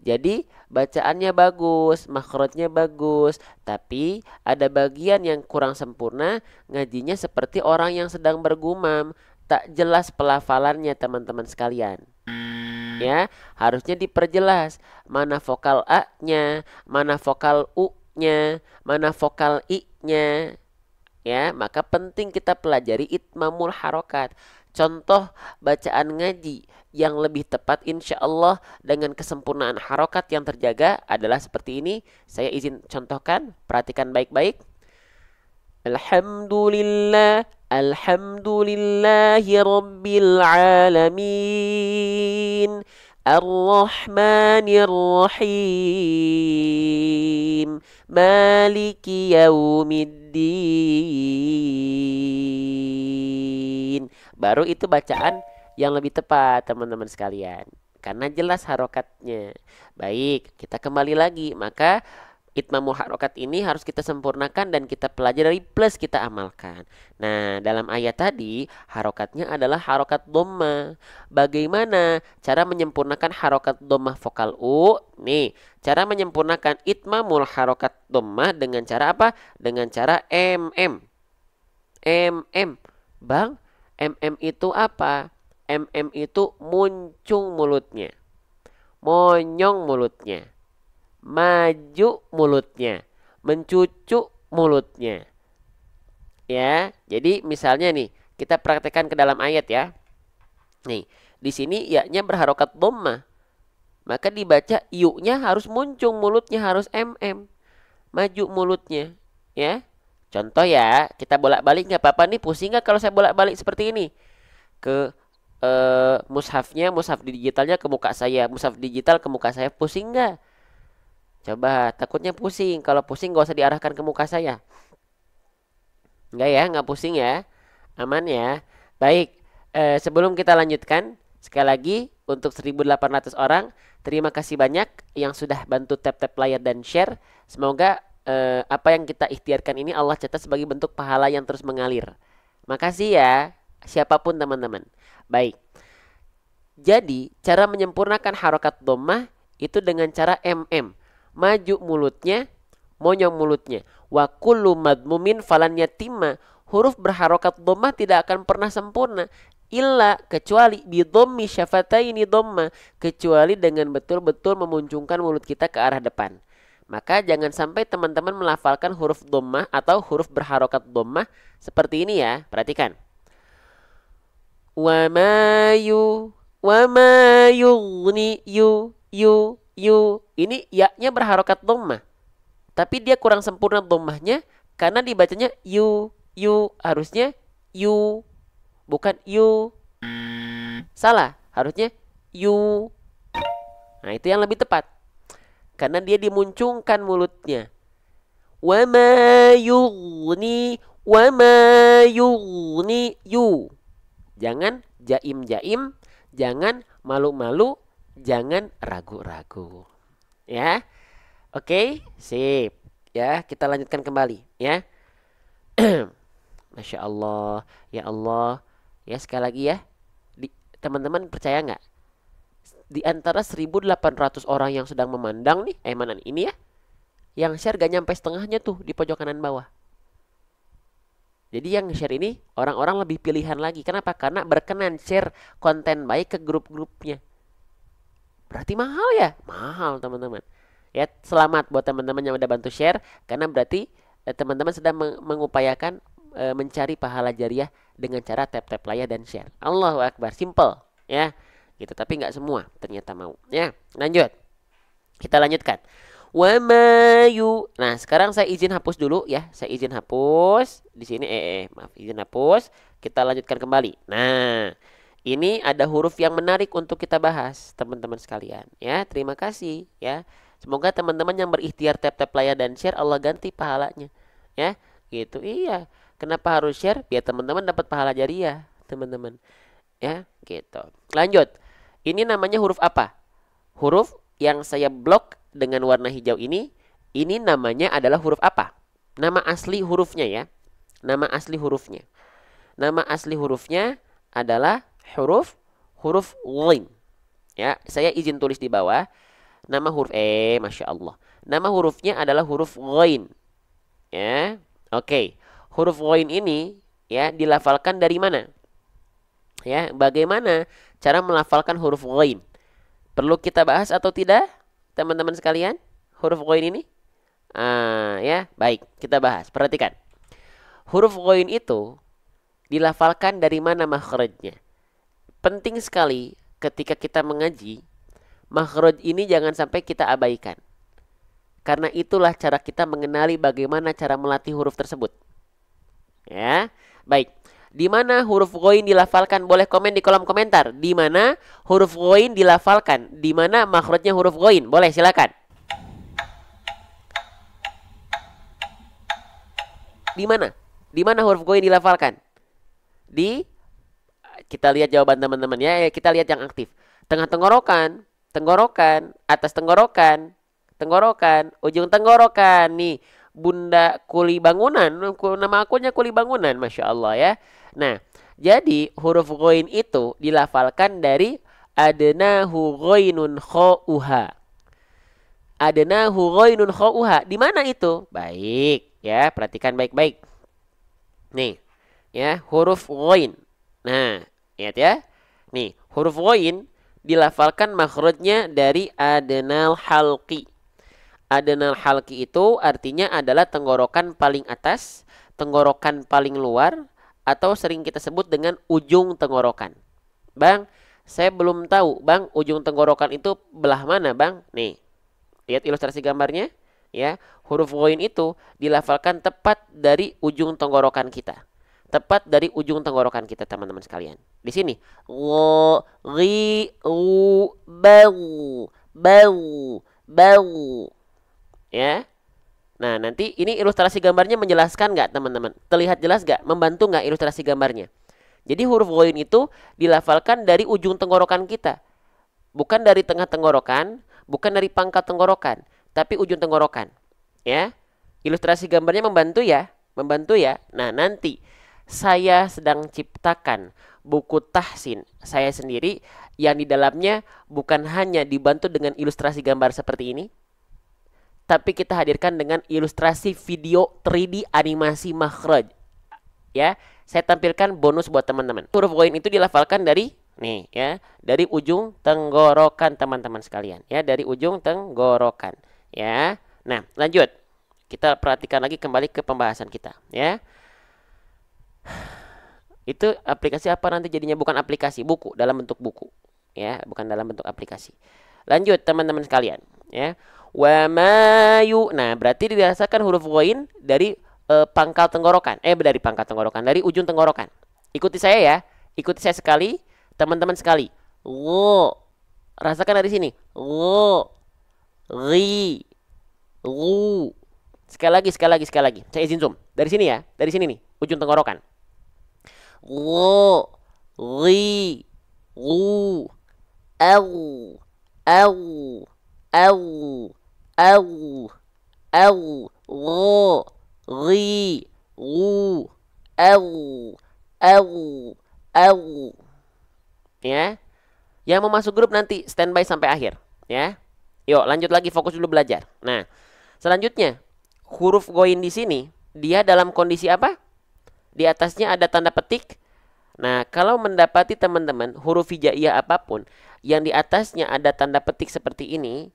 Jadi bacaannya bagus, makhrajnya bagus, tapi ada bagian yang kurang sempurna, ngajinya seperti orang yang sedang bergumam, tak jelas pelafalannya teman-teman sekalian. Ya, harusnya diperjelas mana vokal A-nya, mana vokal U-nya, mana vokal I-nya. Ya, maka penting kita pelajari itmamul harokat. Contoh bacaan ngaji yang lebih tepat insya Allah dengan kesempurnaan harokat yang terjaga adalah seperti ini. Saya izin contohkan, perhatikan baik-baik. Alhamdulillah, alhamdulillahi rabbil alamin. Ar-Rahmanir Rahim Maliki Yaumiddin. Baru itu bacaan yang lebih tepat teman-teman sekalian, karena jelas harokatnya. Baik, kita kembali lagi. Maka itmamul harokat ini harus kita sempurnakan dan kita pelajari plus kita amalkan. Nah, dalam ayat tadi harokatnya adalah harokat dhamma. Bagaimana cara menyempurnakan harokat dhamma vokal U? Nih, cara menyempurnakan itmamul harokat dhamma dengan cara apa? Dengan cara MM. MM. Bang, MM itu apa? MM itu muncung mulutnya, monyong mulutnya, maju mulutnya, mencucu mulutnya. Ya, jadi misalnya nih, kita praktekkan ke dalam ayat ya. Nih, di sini ya-nya berharokat dhamma. Maka dibaca yu-nya harus muncung mulutnya, harus mm. Maju mulutnya, ya. Contoh ya, kita bolak-balik nggak apa-apa nih, pusing nggak kalau saya bolak-balik seperti ini? Ke mushafnya, mushaf digitalnya ke muka saya, mushaf digital ke muka saya, pusing nggak? Coba, takutnya pusing. Kalau pusing gak usah diarahkan ke muka saya. Enggak ya, nggak pusing ya. Aman ya. Baik, sebelum kita lanjutkan, sekali lagi untuk 1.800 orang, terima kasih banyak yang sudah bantu tap-tap layar dan share. Semoga apa yang kita ikhtiarkan ini Allah catat sebagai bentuk pahala yang terus mengalir. Makasih ya, siapapun teman-teman. Baik, jadi cara menyempurnakan harokat dhammah itu dengan cara MM. Maju mulutnya, monyong mulutnya. Wa kullu madmumin falan yatimma. Huruf berharokat dhammah tidak akan pernah sempurna. Illa, kecuali bidhammi syafataini dhamma. Kecuali dengan betul-betul memuncungkan mulut kita ke arah depan. Maka jangan sampai teman-teman melafalkan huruf dhammah atau huruf berharokat dhammah seperti ini ya. Perhatikan. Wa ma yughni yu. Ini ya-nya berharokat dhammah. Tapi dia kurang sempurna dhammahnya karena dibacanya yu. Harusnya yu, bukan yu. Salah, harusnya yu. Nah, itu yang lebih tepat. Karena dia dimuncungkan mulutnya. Wa ma yughni yu. Jangan jaim, jangan malu-malu, jangan ragu-ragu. Ya. Oke, sip. Ya, kita lanjutkan kembali ya. Masya Allah, ya Allah. Ya, sekali lagi ya. Teman-teman percaya nggak? Di antara 1.800 orang yang sedang memandang nih, mana ini ya, yang share gak nyampe setengahnya tuh di pojok kanan bawah. Jadi yang share ini orang-orang lebih pilihan lagi. Kenapa? Karena berkenan share konten baik ke grup-grupnya. Berarti mahal ya? Mahal teman-teman. Ya, selamat buat teman-teman yang udah bantu share karena berarti teman-teman sedang mengupayakan mencari pahala jariah dengan cara tap-tap layar dan share. Allahu Akbar, simple ya. Gitu, tapi nggak semua ternyata mau. Ya, lanjut. Kita lanjutkan. Wa mayu. Nah, sekarang saya izin hapus dulu ya. Saya izin hapus di sini maaf, izin hapus. Kita lanjutkan kembali. Nah, ini ada huruf yang menarik untuk kita bahas, teman-teman sekalian. Ya, terima kasih ya. Semoga teman-teman yang berikhtiar tap-tap layar dan share Allah ganti pahalanya. Ya, gitu. Iya. Kenapa harus share? Biar teman-teman dapat pahala jariah, teman-teman. Ya, gitu. Lanjut. Ini namanya huruf apa? Huruf yang saya blok dengan warna hijau ini namanya adalah huruf apa? Nama asli hurufnya ya. Nama asli hurufnya. Nama asli hurufnya adalah huruf ghain. Ya, saya izin tulis di bawah. Nama huruf Masya Allah. Nama hurufnya adalah huruf ghain. Ya, oke. Huruf ghain ini ya dilafalkan dari mana? Ya, bagaimana cara melafalkan huruf ghain? Perlu kita bahas atau tidak, teman-teman sekalian? Huruf ghain ini? Ya, baik, kita bahas. Perhatikan. Huruf ghain itu dilafalkan dari mana makhrajnya? Penting sekali ketika kita mengaji, makhraj ini jangan sampai kita abaikan. Karena itulah cara kita mengenali bagaimana cara melatih huruf tersebut. Ya, baik. Di mana huruf ghain dilafalkan? Boleh komen di kolom komentar. Di mana huruf ghain dilafalkan? Di mana makhrajnya huruf ghain? Boleh, silakan. Di mana? Di mana huruf ghain dilafalkan? Kita lihat jawaban teman-teman ya. Kita lihat yang aktif. Tengah tenggorokan, tenggorokan, atas tenggorokan, tenggorokan, ujung tenggorokan. Nih, Bunda Kuli Bangunan. Nama akunnya Kuli Bangunan, Masya Allah ya. Nah, jadi huruf ghain itu dilafalkan dari adnahu ghainun kha'uha. Adnahu ghainun kha'uha. Di mana itu? Baik, ya, perhatikan baik-baik. Nih, ya, huruf ghain. Nah, lihat ya. Nih, huruf ghain dilafalkan makhrajnya dari adnal halqi. Adnal halqi itu artinya adalah tenggorokan paling atas, tenggorokan paling luar, atau sering kita sebut dengan ujung tenggorokan. Bang, saya belum tahu, Bang, ujung tenggorokan itu belah mana, Bang? Nih, lihat ilustrasi gambarnya. Ya, huruf ghain itu dilafalkan tepat dari ujung tenggorokan kita. Tepat dari ujung tenggorokan kita, teman-teman sekalian. Di sini, bau. Ya. Nah, nanti ini ilustrasi gambarnya menjelaskan nggak, teman-teman? Terlihat jelas nggak? Membantu nggak ilustrasi gambarnya? Jadi huruf ghain itu dilafalkan dari ujung tenggorokan kita. Bukan dari tengah tenggorokan, bukan dari pangkal tenggorokan, tapi ujung tenggorokan. Ya. Ilustrasi gambarnya membantu ya? Membantu ya? Nah, nanti saya sedang ciptakan buku tahsin saya sendiri yang di dalamnya bukan hanya dibantu dengan ilustrasi gambar seperti ini, tapi kita hadirkan dengan ilustrasi video 3D animasi makhraj. Ya, saya tampilkan bonus buat teman-teman. Huruf ghain itu dilafalkan dari nih ya, dari ujung tenggorokan teman-teman sekalian ya, dari ujung tenggorokan ya. Nah, lanjut. Kita perhatikan lagi kembali ke pembahasan kita ya. Itu aplikasi apa nanti jadinya? Bukan aplikasi, buku, dalam bentuk buku ya, bukan dalam bentuk aplikasi. Lanjut teman-teman sekalian ya. Wa mayu. Nah, berarti dirasakan huruf ghain dari pangkal tenggorokan. Dari pangkal tenggorokan, dari ujung tenggorokan. Ikuti saya ya. Ikuti saya sekali, teman-teman sekali. Wo. Rasakan dari sini. Wo. Ri. Ru. Sekali lagi. Saya izin zoom. Dari sini ya. Dari sini nih, ujung tenggorokan. Wo. Ri. Ru. Au. Wo. Ri. Ru. Au. Ya. Yang mau masuk grup nanti standby sampai akhir ya. Yuk, lanjut lagi, fokus dulu belajar. Nah, selanjutnya huruf ghain di sini dia dalam kondisi apa? Di atasnya ada tanda petik. Nah, kalau mendapati teman-teman huruf hijaiyah apapun yang di atasnya ada tanda petik seperti ini,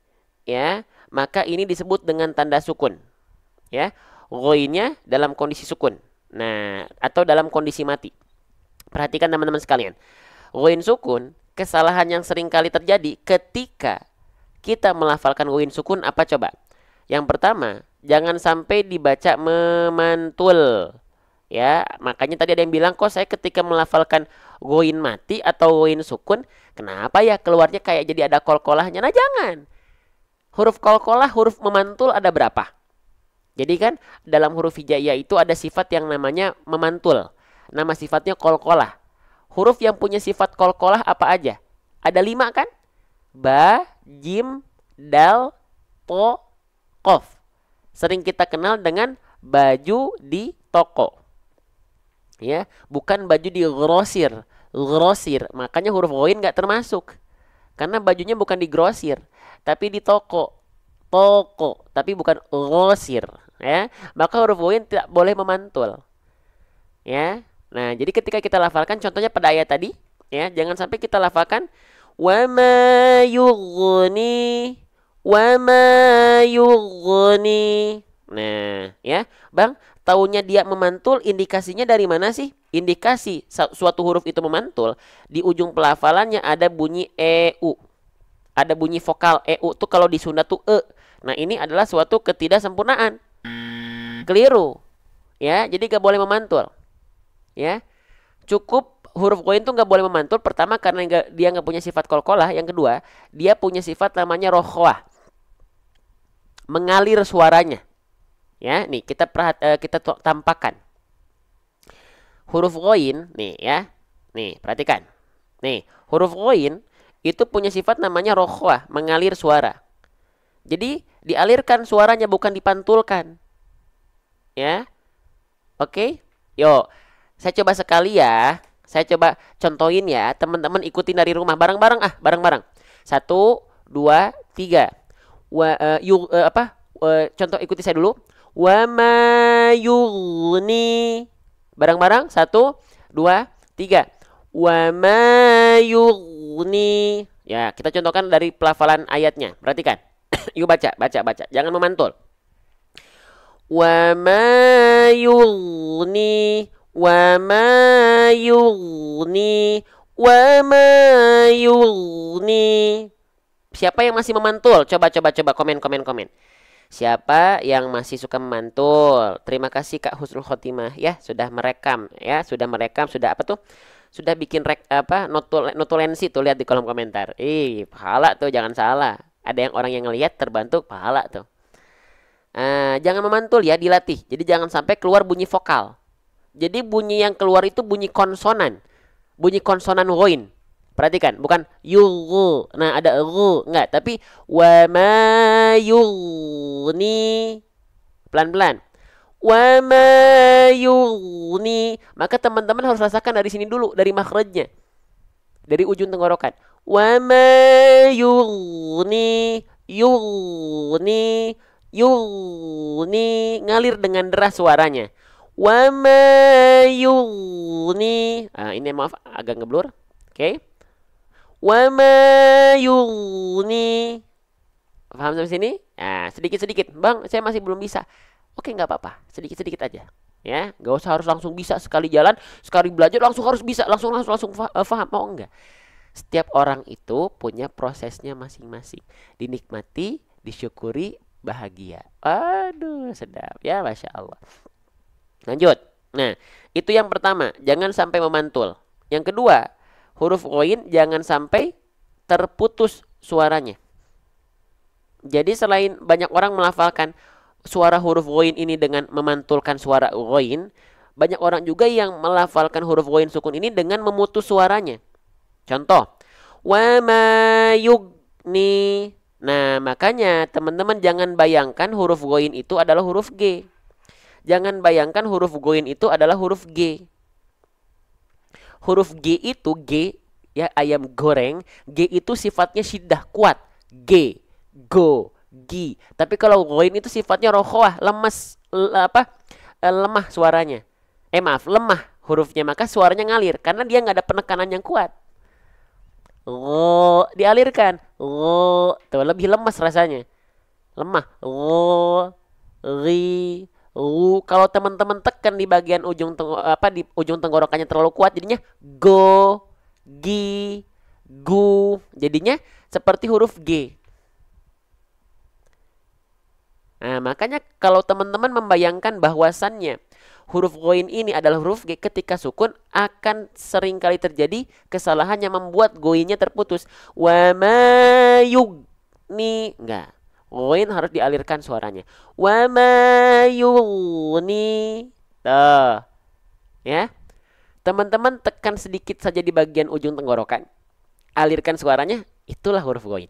ya, maka ini disebut dengan tanda sukun, ya. Ghoinnya dalam kondisi sukun. Nah, atau dalam kondisi mati. Perhatikan teman-teman sekalian. Ghoin sukun, kesalahan yang sering kali terjadi ketika kita melafalkan ghoin sukun apa coba? Yang pertama, jangan sampai dibaca memantul. Ya, makanya tadi ada yang bilang kok saya ketika melafalkan ghoin mati atau ghoin sukun, kenapa ya keluarnya kayak jadi ada kolkolahnya? Nah, jangan. Huruf kolkolah, huruf memantul ada berapa? Jadi kan dalam huruf hijaiyah itu ada sifat yang namanya memantul. Nama sifatnya kolkolah. Huruf yang punya sifat kolkolah apa aja? Ada 5 kan? Ba, jim, dal, po, kof. Sering kita kenal dengan baju di toko. Ya, bukan baju di grosir. Grosir, makanya huruf ghoin nggak termasuk. Karena bajunya bukan di grosir, tapi di toko. Toko, tapi bukan grosir. Ya, maka huruf ghoin tidak boleh memantul. Ya, nah jadi ketika kita lafalkan, contohnya pada ayat tadi, ya, jangan sampai kita lafalkan wama yughni, wama yughni. Nah, ya, Bang, taunya dia memantul, indikasinya dari mana sih? Indikasi suatu huruf itu memantul, di ujung pelafalannya ada bunyi EU. Ada bunyi vokal EU tuh kalau di Sunda tuh e. Nah, ini adalah suatu ketidaksempurnaan. Keliru. Ya, jadi gak boleh memantul. Ya. Cukup huruf ghoin tuh gak boleh memantul. Pertama karena dia gak punya sifat kolkolah. Yang kedua, dia punya sifat namanya rokhwah. Mengalir suaranya. Ya, nih kita tampakkan. Huruf ghoin nih ya. Nih, perhatikan. Nih, huruf ghoin itu punya sifat namanya rokhwah, mengalir suara. Jadi dialirkan suaranya, bukan dipantulkan. Ya. Oke. Yuk, saya coba sekali ya. Saya coba contohin ya. Teman-teman ikutin dari rumah bareng-bareng bareng-bareng. 1, 2, 3. Contoh ikuti saya dulu. Wa ma yughni. Bareng-bareng. 1, 2, 3. Wa ma yughni. Ya, kita contohkan dari pelafalan ayatnya. Perhatikan. Yuk baca. Jangan memantul. Wa ma yughni, wa ma yughni, wa ma yughni. Siapa yang masih memantul? Coba komen. Siapa yang masih suka memantul? Terima kasih Kak Husnul Khotimah ya, sudah merekam ya, sudah apa tuh? Sudah bikin notulensi tuh, lihat di kolom komentar. Pahala tuh, jangan salah. Ada yang orang yang ngelihat terbantu, pahala tuh. Jangan memantul ya, dilatih. Jadi jangan sampai keluar bunyi vokal. Jadi bunyi yang keluar itu bunyi konsonan. Bunyi konsonan ghoin. Perhatikan, bukan yughu. Nah, ada ghu, enggak, tapi wa ma yughni. Pelan-pelan. Wa ma yughni. Maka teman-teman harus rasakan dari sini dulu, dari makhrajnya. Dari ujung tenggorokan. Wa ma yughni, yughni, yughni, ngalir dengan deras suaranya. Wa ma yughni. Ini maaf agak ngeblur. Oke. Wa ma yughni. Paham sampai sini? Nah, sedikit-sedikit. Bang, saya masih belum bisa. Oke, nggak apa-apa. Sedikit-sedikit aja. Ya, nggak usah harus langsung bisa sekali jalan, sekali belajar langsung harus bisa, langsung paham. Oh, enggak. Setiap orang itu punya prosesnya masing-masing. Dinikmati, disyukuri, bahagia. Aduh, sedap ya, Masya Allah. Lanjut. Nah, itu yang pertama, jangan sampai memantul. Yang kedua, huruf ghoin jangan sampai terputus suaranya. Jadi selain banyak orang melafalkan suara huruf ghoin ini dengan memantulkan suara ghoin, banyak orang juga yang melafalkan huruf ghoin sukun ini dengan memutus suaranya. Contoh, wa ma yughni. Nah, makanya teman-teman jangan bayangkan huruf ghoin itu adalah huruf G. Jangan bayangkan huruf ghoin itu adalah huruf G. Huruf G itu G, ya, ayam goreng. G itu sifatnya syiddah, kuat. G, go, gi. Tapi kalau ghoin itu sifatnya rokhwah, lemah suaranya. Lemah hurufnya, maka suaranya ngalir karena dia nggak ada penekanan yang kuat. Lo dialirkan. Lo tuh lebih lemas rasanya. Lemah. Lo ri lu. Kalau teman-teman tekan di bagian di ujung tenggorokannya terlalu kuat jadinya go, gi, gu. Jadinya seperti huruf G. Nah, makanya kalau teman-teman membayangkan bahwasannya huruf goin ini adalah huruf G ketika sukun akan sering kali terjadi kesalahan yang membuat goinnya terputus. Wa mayug ni enggak. Goin harus dialirkan suaranya. Wa mayuni. Tuh, ya. Teman-teman tekan sedikit saja di bagian ujung tenggorokan. Alirkan suaranya, itulah huruf goin.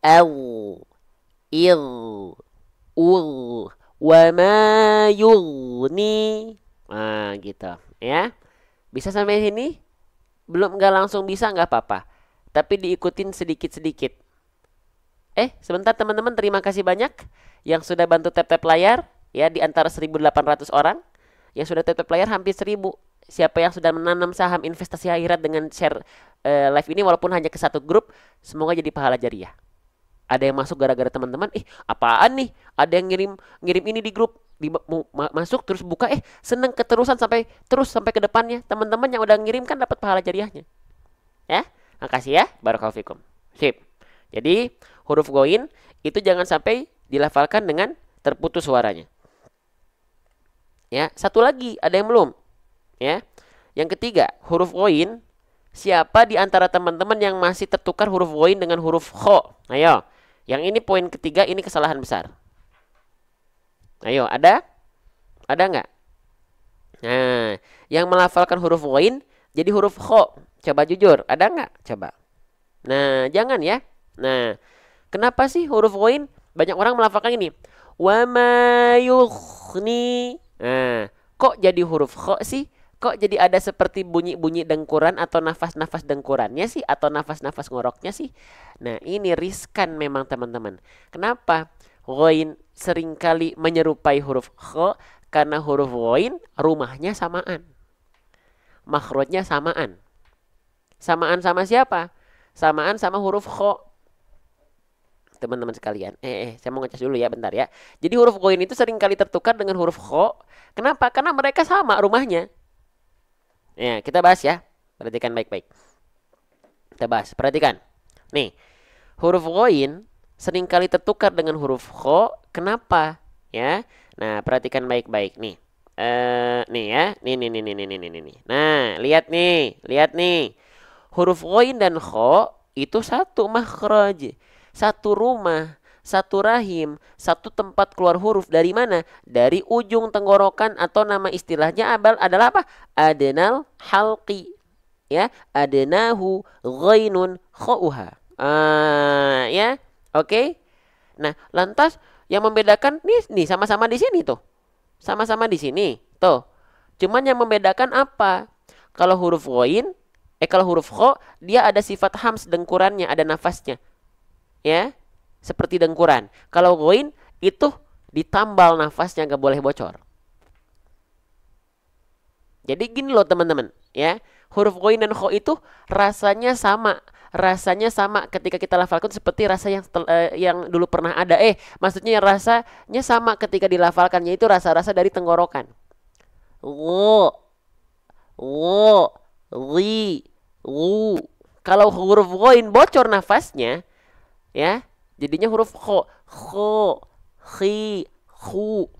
Au, il, ul, wa ma yughni. Nah, gitu ya. Bisa sampai sini? Belum nggak langsung bisa nggak apa-apa. Tapi diikutin sedikit-sedikit. Sebentar teman-teman, terima kasih banyak yang sudah bantu tap-tap layar ya, di antara 1.800 orang yang sudah tap-tap layar hampir 1.000. Siapa yang sudah menanam saham investasi akhirat dengan share live ini walaupun hanya ke satu grup, semoga jadi pahala jariah. Ada yang masuk gara-gara teman-teman, apaan nih? Ada yang ngirim ini di grup, masuk terus buka, seneng keterusan sampai ke depannya. Teman-teman yang udah ngirim kan dapat pahala jariahnya. Ya, makasih ya, barakallahu fikum. Sip. Jadi huruf goin itu jangan sampai dilafalkan dengan terputus suaranya. Ya, satu lagi ada yang belum. Ya, yang ketiga huruf goin. Siapa di antara teman-teman yang masih tertukar huruf goin dengan huruf kho? Ayo. Yang ini poin ketiga, ini kesalahan besar. Ayo, ada? Ada nggak? Nah, yang melafalkan huruf goin jadi huruf kho. Coba jujur, ada nggak? Coba. Nah, jangan ya. Nah, kenapa sih huruf goin banyak orang melafalkan ini? Wa ma yughni. Nah, kok jadi huruf kho sih? Kok jadi ada seperti bunyi-bunyi dengkuran atau nafas-nafas dengkurannya sih? Atau nafas-nafas ngoroknya sih? Nah, ini riskan memang teman-teman. Kenapa? Ghoin seringkali menyerupai huruf kho karena huruf ghoin rumahnya samaan. Makhrajnya samaan. Samaan sama siapa? Samaan sama huruf kho. Teman-teman sekalian. Saya mau ngecas dulu ya, bentar ya. Jadi huruf ghoin itu seringkali tertukar dengan huruf kho. Kenapa? Karena mereka sama rumahnya. Ya, kita bahas ya. Perhatikan baik-baik. Kita bahas, perhatikan. Nih, huruf ghoin seringkali tertukar dengan huruf kho. Kenapa? Ya. Nah, perhatikan baik-baik nih. Nih ya. Nih. Nah, lihat nih. Huruf ghoin dan kho itu satu makhraj, satu rumah, satu rahim, satu tempat keluar huruf. Dari mana? Dari ujung tenggorokan, atau nama istilahnya adalah apa? Adnal halqi. Ya, adnahu ghainun khauha. Ya. Oke. Nah, lantas yang membedakan nih sama-sama di sini tuh. Sama-sama di sini. Tuh. Cuman yang membedakan apa? Kalau huruf ghain, kalau huruf kho, dia ada sifat hams, dengkurannya, ada nafasnya. Ya. Seperti dengkuran. Kalau ghoin itu ditambal nafasnya, nggak boleh bocor. Jadi gini loh teman-teman, ya. Huruf ghoin dan kho itu rasanya sama. Rasanya sama ketika kita lafalkan seperti rasa yang dulu pernah ada. Maksudnya rasanya sama ketika dilafalkan, yaitu rasa-rasa dari tenggorokan. Wo, li, wu. Kalau huruf ghoin bocor nafasnya, ya, jadinya huruf kho, khi, khu.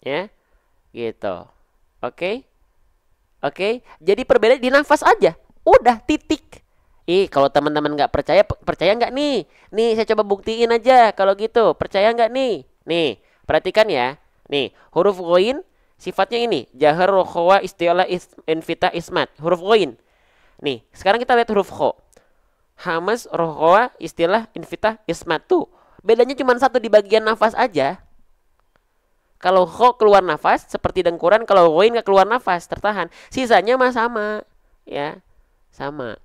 Ya, gitu. Oke. Jadi perbedaan di nafas aja. Udah, titik. Kalau teman-teman nggak percaya nggak nih? Nih, saya coba buktiin aja kalau gitu. Percaya nggak nih? Nih, perhatikan ya. Nih, huruf ghoin sifatnya ini. Jahar, rokhwa, istilah, infita, ismat. Huruf ghoin. Nih, sekarang kita lihat huruf kho. Hamas, rokhwa, istilah, infita, ismat. Tuh, bedanya cuma satu di bagian nafas aja. Kalau kho keluar nafas seperti dengkuran, kalau ghoin nggak keluar nafas, tertahan. Sisanya mah sama, ya, sama.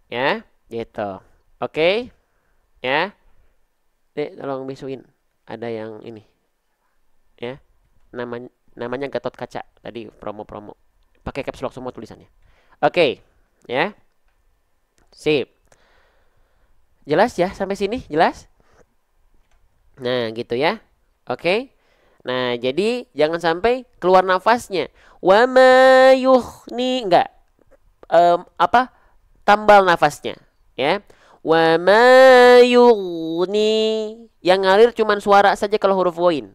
Ya, gitu. Oke, ya. Tolong bisuin. Ada yang ini, ya. Namanya Gatot Kaca tadi promo-promo. Pakai caps lock semua tulisannya. Oke, ya. Sip. Jelas ya sampai sini? Jelas? Nah, gitu ya. Oke. Nah, jadi jangan sampai keluar nafasnya. Wa ma yughni enggak. Apa? Tambal nafasnya, ya. Wa ma yughni. Yang ngalir cuman suara saja kalau huruf ghain.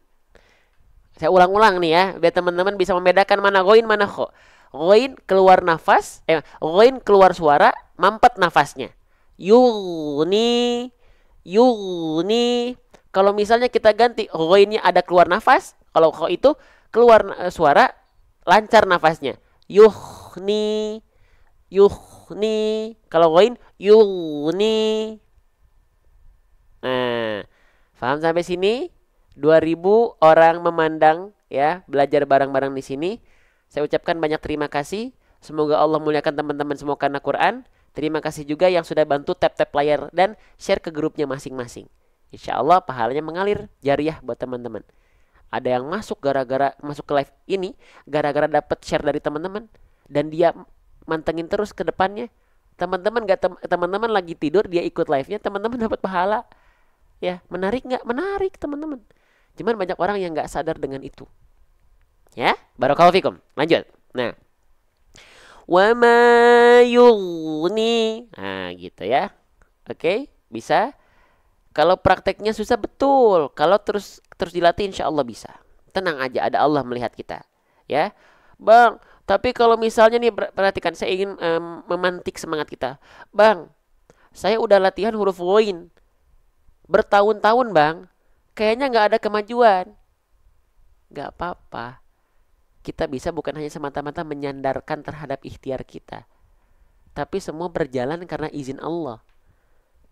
Saya ulang-ulang nih ya, biar teman-teman bisa membedakan mana ghain mana kho. Ghain keluar nafas, ghain keluar suara, mampet nafasnya. Yughni, yughni. Kalau misalnya kita ganti ghainnya ada keluar nafas, kalau kho itu keluar suara, lancar nafasnya. Yughni, yughni. Kalau ghain yughni. Nah, paham sampai sini? 2000 orang memandang ya, belajar bareng-bareng di sini. Saya ucapkan banyak terima kasih. Semoga Allah muliakan teman-teman semua karena Quran. Terima kasih juga yang sudah bantu tap-tap layar dan share ke grupnya masing-masing. Insya Allah pahalanya mengalir jariah buat teman-teman. Ada yang masuk gara-gara masuk ke live ini, gara-gara dapat share dari teman-teman dan dia mantengin terus ke depannya. Teman-teman lagi tidur dia ikut live-nya, teman-teman dapat pahala. Ya, menarik nggak? Menarik teman-teman. Cuman banyak orang yang nggak sadar dengan itu. Ya, barakallahu fikum. Lanjut. Nah, wa ma yughni. Nah, gitu ya. Oke, bisa. Kalau prakteknya susah betul. Kalau terus dilatih insya Allah bisa. Tenang aja, ada Allah melihat kita. Ya, Bang. Tapi kalau misalnya nih perhatikan, saya ingin memantik semangat kita. Bang, saya udah latihan huruf ghain bertahun-tahun bang, kayaknya nggak ada kemajuan. Nggak apa-apa. Kita bisa bukan hanya semata-mata menyandarkan terhadap ikhtiar kita, tapi semua berjalan karena izin Allah.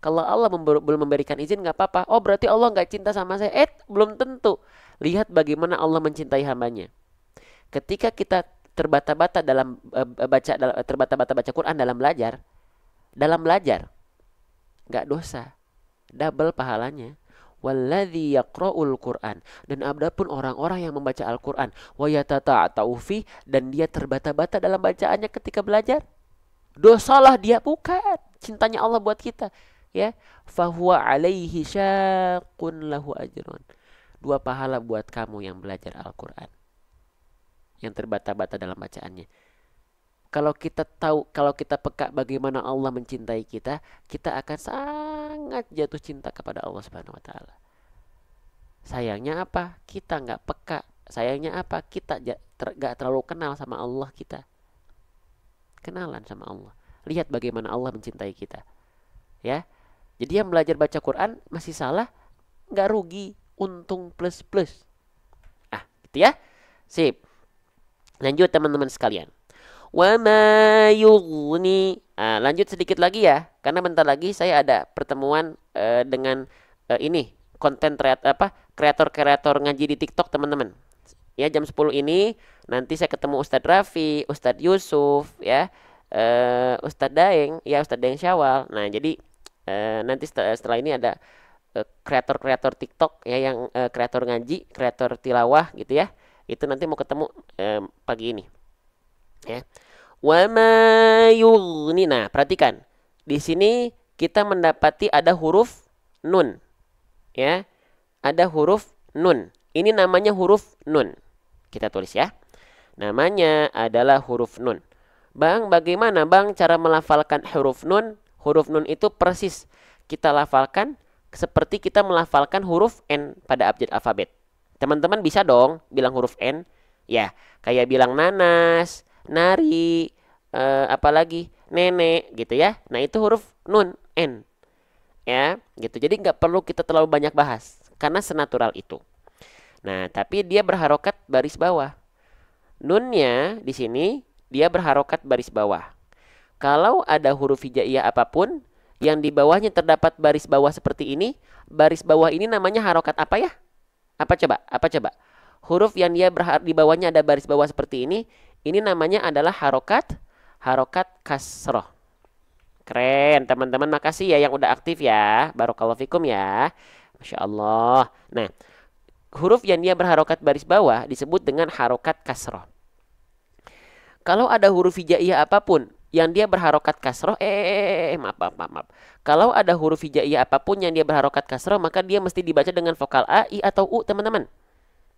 Kalau Allah belum memberikan izin nggak apa-apa. Oh berarti Allah nggak cinta sama saya. Belum tentu. Lihat bagaimana Allah mencintai hambanya. Ketika kita terbata-bata baca Quran dalam belajar, nggak dosa. Double pahalanya. Walladzi yaqra'ul Qur'an, dan adapun orang-orang yang membaca Al-Qur'an wa yatata'u fi, dan dia terbata-bata dalam bacaannya ketika belajar, dosalah dia, bukan. Cintanya Allah buat kita, ya. Fahuwa alaihi syaqqun lahu ajrun. 2 pahala buat kamu yang belajar Al-Qur'an, yang terbata-bata dalam bacaannya. Kalau kita tahu, kalau kita peka bagaimana Allah mencintai kita, kita akan sangat jatuh cinta kepada Allah Subhanahu wa taala. Sayangnya apa? Kita nggak peka. Sayangnya apa? Kita nggak terlalu kenal sama Allah kita. Kenalan sama Allah. Lihat bagaimana Allah mencintai kita. Ya. Jadi yang belajar baca Quran masih salah, nggak rugi, untung plus. Gitu ya. Sip. Lanjut teman-teman sekalian. Wa ma yughni. Lanjut sedikit lagi ya, karena bentar lagi saya ada pertemuan dengan ini konten kreator ngaji di TikTok teman-teman. Ya, jam 10 ini nanti saya ketemu Ustadz Raffi, Ustadz Yusuf, ya, Ustadz Daeng, ya Ustadz Daeng Syawal. Nah jadi nanti setelah ini ada kreator TikTok ya, yang kreator ngaji, kreator tilawah gitu ya. Itu nanti mau ketemu pagi ini. Ya. Wa ma yughni. Nah, perhatikan. Di sini kita mendapati ada huruf nun. Ya. Ada huruf nun. Ini namanya huruf nun. Kita tulis ya. Namanya adalah huruf nun. Bang, bagaimana Bang cara melafalkan huruf nun? Huruf nun itu persis kita lafalkan seperti kita melafalkan huruf N pada abjad alfabet. Teman-teman bisa dong bilang huruf N. Ya, kayak bilang nanas, nari, apalagi nenek gitu ya. Nah itu huruf nun, N, ya gitu. Jadi nggak perlu kita terlalu banyak bahas karena senatural itu. Nah tapi dia berharokat baris bawah. Nunnya di sini dia berharokat baris bawah. Kalau ada huruf hijaiyah apapun yang di bawahnya terdapat baris bawah seperti ini, baris bawah ini namanya harokat apa ya? Apa coba? Huruf yang dia di bawahnya ada baris bawah seperti ini namanya adalah harokat kasroh. Keren teman-teman, makasih ya yang udah aktif ya. Barakallahu fikum ya. Masya Allah. Nah, huruf yang dia berharokat baris bawah disebut dengan harokat kasroh. Kalau ada huruf hijaiyah apapun yang dia berharokat kasroh, maaf. Kalau ada huruf hijaiyah apapun yang dia berharokat kasroh, maka dia mesti dibaca dengan vokal A, I, atau U, teman-teman.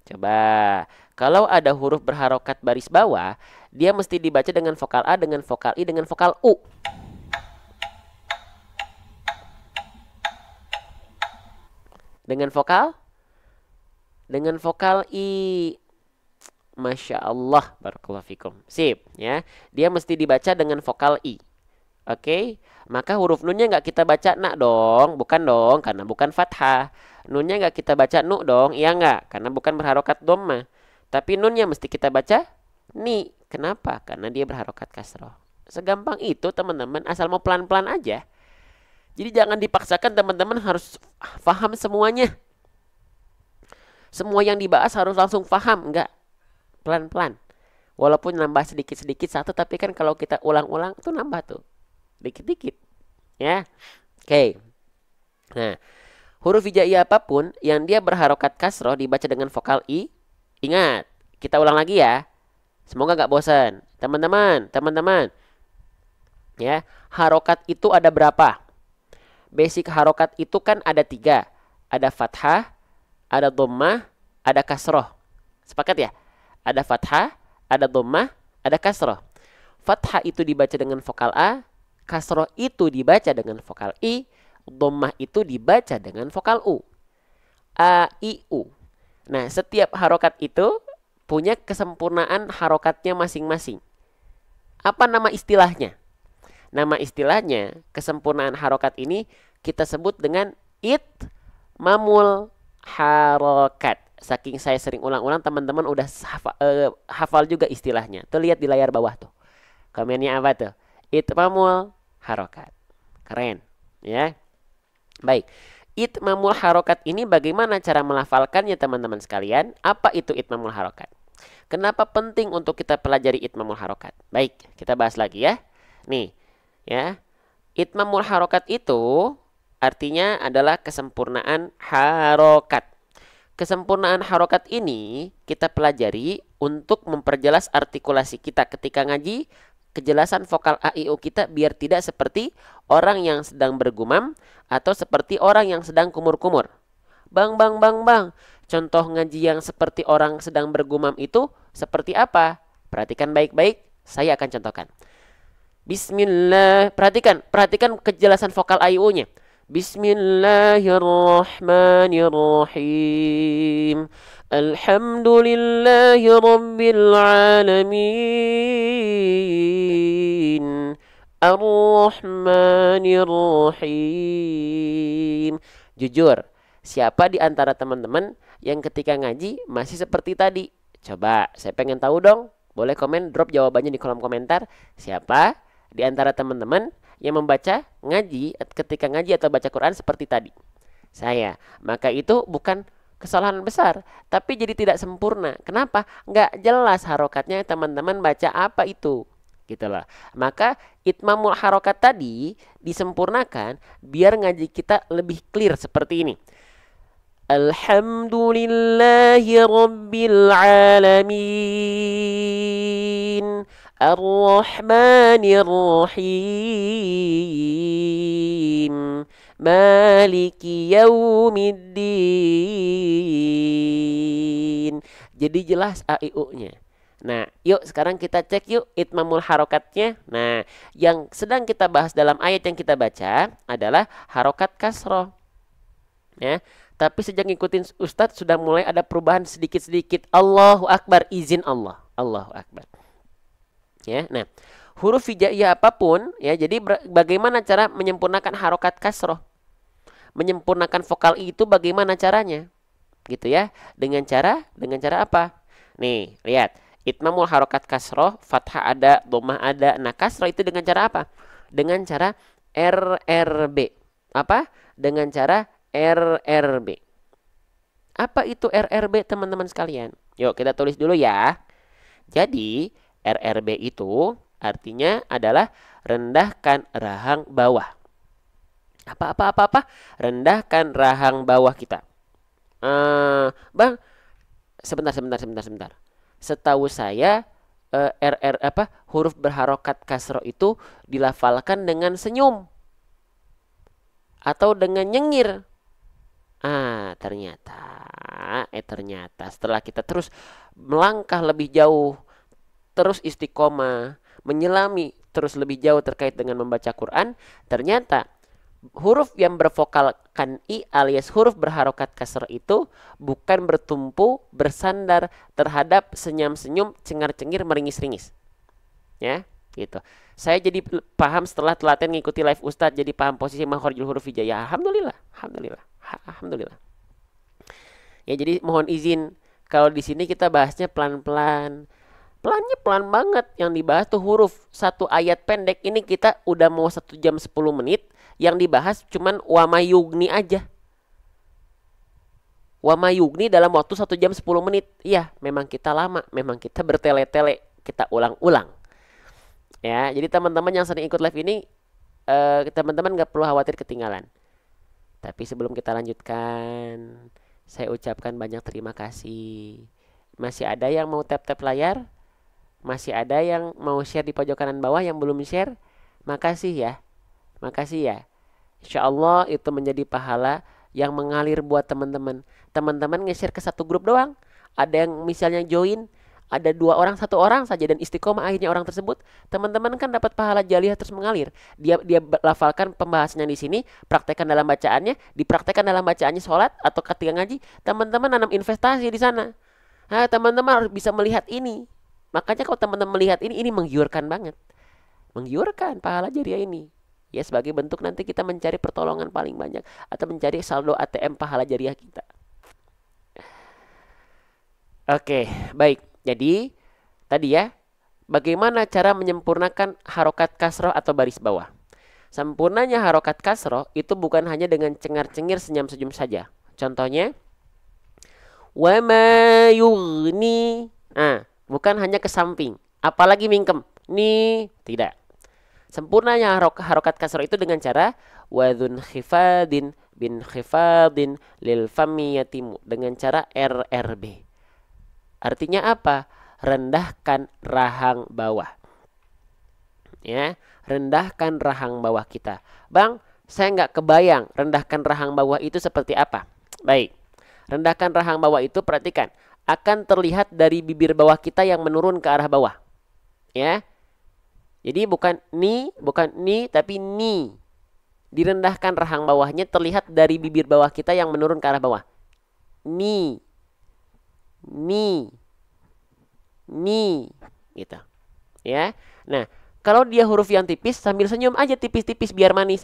Coba, kalau ada huruf berharokat baris bawah, dia mesti dibaca dengan vokal A, dengan vokal I, dengan vokal U. Dengan vokal I. Masya Allah, barakallahu fikum. Sip, ya. Dia mesti dibaca dengan vokal I. Oke, maka huruf nunnya nggak kita baca nak dong, bukan dong, karena bukan fathah. Nunnya nggak kita baca nu dong, iya nggak, karena bukan berharokat dhamma. Tapi nunnya mesti kita baca ni. Kenapa? Karena dia berharokat kasroh. Segampang itu teman-teman, asal mau pelan-pelan aja. Jadi jangan dipaksakan teman-teman harus paham semuanya. Semua yang dibahas harus langsung paham, enggak. Pelan-pelan. Walaupun nambah sedikit-sedikit satu, tapi kan kalau kita ulang-ulang itu nambah tuh. Dikit-dikit. Ya. Oke. Nah, huruf hijaiyah apapun yang dia berharokat kasroh dibaca dengan vokal I. Ingat, kita ulang lagi ya. Semoga gak bosan. Teman-teman. Ya, harokat itu ada berapa? Basic harokat itu kan ada 3. Ada fathah, ada dhammah, ada kasroh. Sepakat ya? Ada fathah, ada dhammah, ada kasroh. Fathah itu dibaca dengan vokal A, kasroh itu dibaca dengan vokal I, dhammah itu dibaca dengan vokal U. A, I, U. Nah, setiap harokat itu punya kesempurnaan harokatnya masing-masing. Apa nama istilahnya? Nama istilahnya, kesempurnaan harokat ini kita sebut dengan itmamul harokat. Saking saya sering ulang-ulang, teman-teman udah hafal juga istilahnya. Tuh lihat di layar bawah tuh. Komennya apa tuh? Itmamul harokat. Keren. Ya. Baik. Itmamul harokat ini bagaimana cara melafalkannya teman-teman sekalian? Apa itu itmamul harokat? Kenapa penting untuk kita pelajari itmamul harokat? Baik, kita bahas lagi ya. Nih, ya. Itmamul harokat itu artinya adalah kesempurnaan harokat. Kesempurnaan harokat ini kita pelajari untuk memperjelas artikulasi kita ketika ngaji, kejelasan vokal A, I, U kita biar tidak seperti orang yang sedang bergumam atau seperti orang yang sedang kumur-kumur. Bang. Contoh ngaji yang seperti orang sedang bergumam itu seperti apa? Perhatikan baik-baik, saya akan contohkan. Bismillah, perhatikan kejelasan vokal A, I, U-nya. Bismillahirrahmanirrahim. Alhamdulillahi rabbil alamin. Ar-Rahmanir-Rahim. Jujur, siapa di antara teman-teman yang ketika ngaji masih seperti tadi? Coba, saya pengen tahu dong. Boleh komen, drop jawabannya di kolom komentar. Siapa di antara teman-teman yang membaca ngaji ketika ngaji atau baca Quran seperti tadi? Saya. Maka itu bukan kesalahan besar, tapi jadi tidak sempurna. Kenapa? Nggak jelas harokatnya teman-teman baca apa itu. Gitu loh. Maka itmamul harokat tadi disempurnakan biar ngaji kita lebih clear seperti ini. Alhamdulillahi rabbil alamin. Ar-Rahmanir-Rahim. Maliki yaumiddin. Jadi jelas A, I, U-nya. Nah, yuk sekarang kita cek yuk itmamul harokatnya. Nah, yang sedang kita bahas dalam ayat yang kita baca adalah harokat kasroh. Ya, tapi sejak ngikutin Ustadz sudah mulai ada perubahan sedikit-sedikit. Allahu Akbar, izin Allah. Allahu Akbar. Ya, nah, huruf hijaiyah apapun, ya, jadi bagaimana cara menyempurnakan harokat kasroh? Menyempurnakan vokal I itu bagaimana caranya? Gitu ya. Dengan cara apa? Nih, lihat. Itmamul harokat kasroh, fathah ada, dhammah ada. Nah, kasroh itu dengan cara apa? Dengan cara RRB. Apa? Dengan cara RRB. Apa itu RRB teman-teman sekalian? Yuk kita tulis dulu ya. Jadi RRB itu artinya adalah rendahkan rahang bawah. Apa? Rendahkan rahang bawah kita. Bang, sebentar. Setahu saya huruf berharokat kasroh itu dilafalkan dengan senyum atau dengan nyengir. Ternyata setelah kita terus melangkah lebih jauh, terus istiqomah, menyelami terus lebih jauh terkait dengan membaca Quran, ternyata huruf yang bervokalkan i alias huruf berharokat kasroh itu bukan bertumpu bersandar terhadap senyum-senyum, cengar-cengir, meringis-ringis. Ya, gitu. Saya jadi paham setelah telaten ngikuti live Ustadz, jadi paham posisi makhorijul huruf hijaya. Alhamdulillah. Ya, jadi mohon izin kalau di sini kita bahasnya pelan-pelan. Pelannya pelan banget. Yang dibahas tuh huruf. Satu ayat pendek ini kita udah mau 1 jam 10 menit. Yang dibahas cuman wamayugni aja. Wamayugni dalam waktu 1 jam 10 menit. Iya, memang kita lama. Memang kita bertele-tele. Kita ulang-ulang. Ya, jadi teman-teman yang sering ikut live ini, teman-teman gak perlu khawatir ketinggalan. Tapi sebelum kita lanjutkan, saya ucapkan banyak terima kasih. Masih ada yang mau tap-tap layar? Masih ada yang mau share di pojok kanan bawah yang belum share? Makasih ya. Insya Allah itu menjadi pahala yang mengalir buat teman-teman. Teman-teman nge-share ke satu grup doang. Ada yang misalnya join, ada 2 orang, 1 orang saja dan istiqomah akhirnya orang tersebut, teman-teman kan dapat pahala jariah terus mengalir. Dia lafalkan pembahasannya di sini, praktekkan dalam bacaannya, dipraktekkan dalam bacaannya sholat atau ketika ngaji, teman-teman nanam investasi di sana. Teman-teman harus bisa melihat ini. Makanya kalau teman-teman melihat ini menggiurkan banget. Menggiurkan pahala jariah ini. Ya, sebagai bentuk nanti kita mencari pertolongan paling banyak atau mencari saldo ATM pahala jariah kita. Oke, baik. Jadi tadi ya, bagaimana cara menyempurnakan harokat kasroh atau baris bawah. Sempurnanya harokat kasroh itu bukan hanya dengan cengar-cengir, senyum-senyum saja. Contohnya, wa ma yughni. Bukan hanya ke samping, apalagi mingkem. Ni, tidak. Sempurnanya harokat kasroh itu dengan cara wadhun khifadin bin khifadin lil fami yatimu, dengan cara RRB. Artinya apa? Rendahkan rahang bawah. Ya, rendahkan rahang bawah kita. Bang, saya nggak kebayang rendahkan rahang bawah itu seperti apa. Baik, rendahkan rahang bawah itu perhatikan, akan terlihat dari bibir bawah kita yang menurun ke arah bawah. Ya, jadi bukan ni, tapi ni. Direndahkan rahang bawahnya terlihat dari bibir bawah kita yang menurun ke arah bawah. Ni, gitu. Ya. Nah, kalau dia huruf yang tipis, sambil senyum aja tipis-tipis biar manis.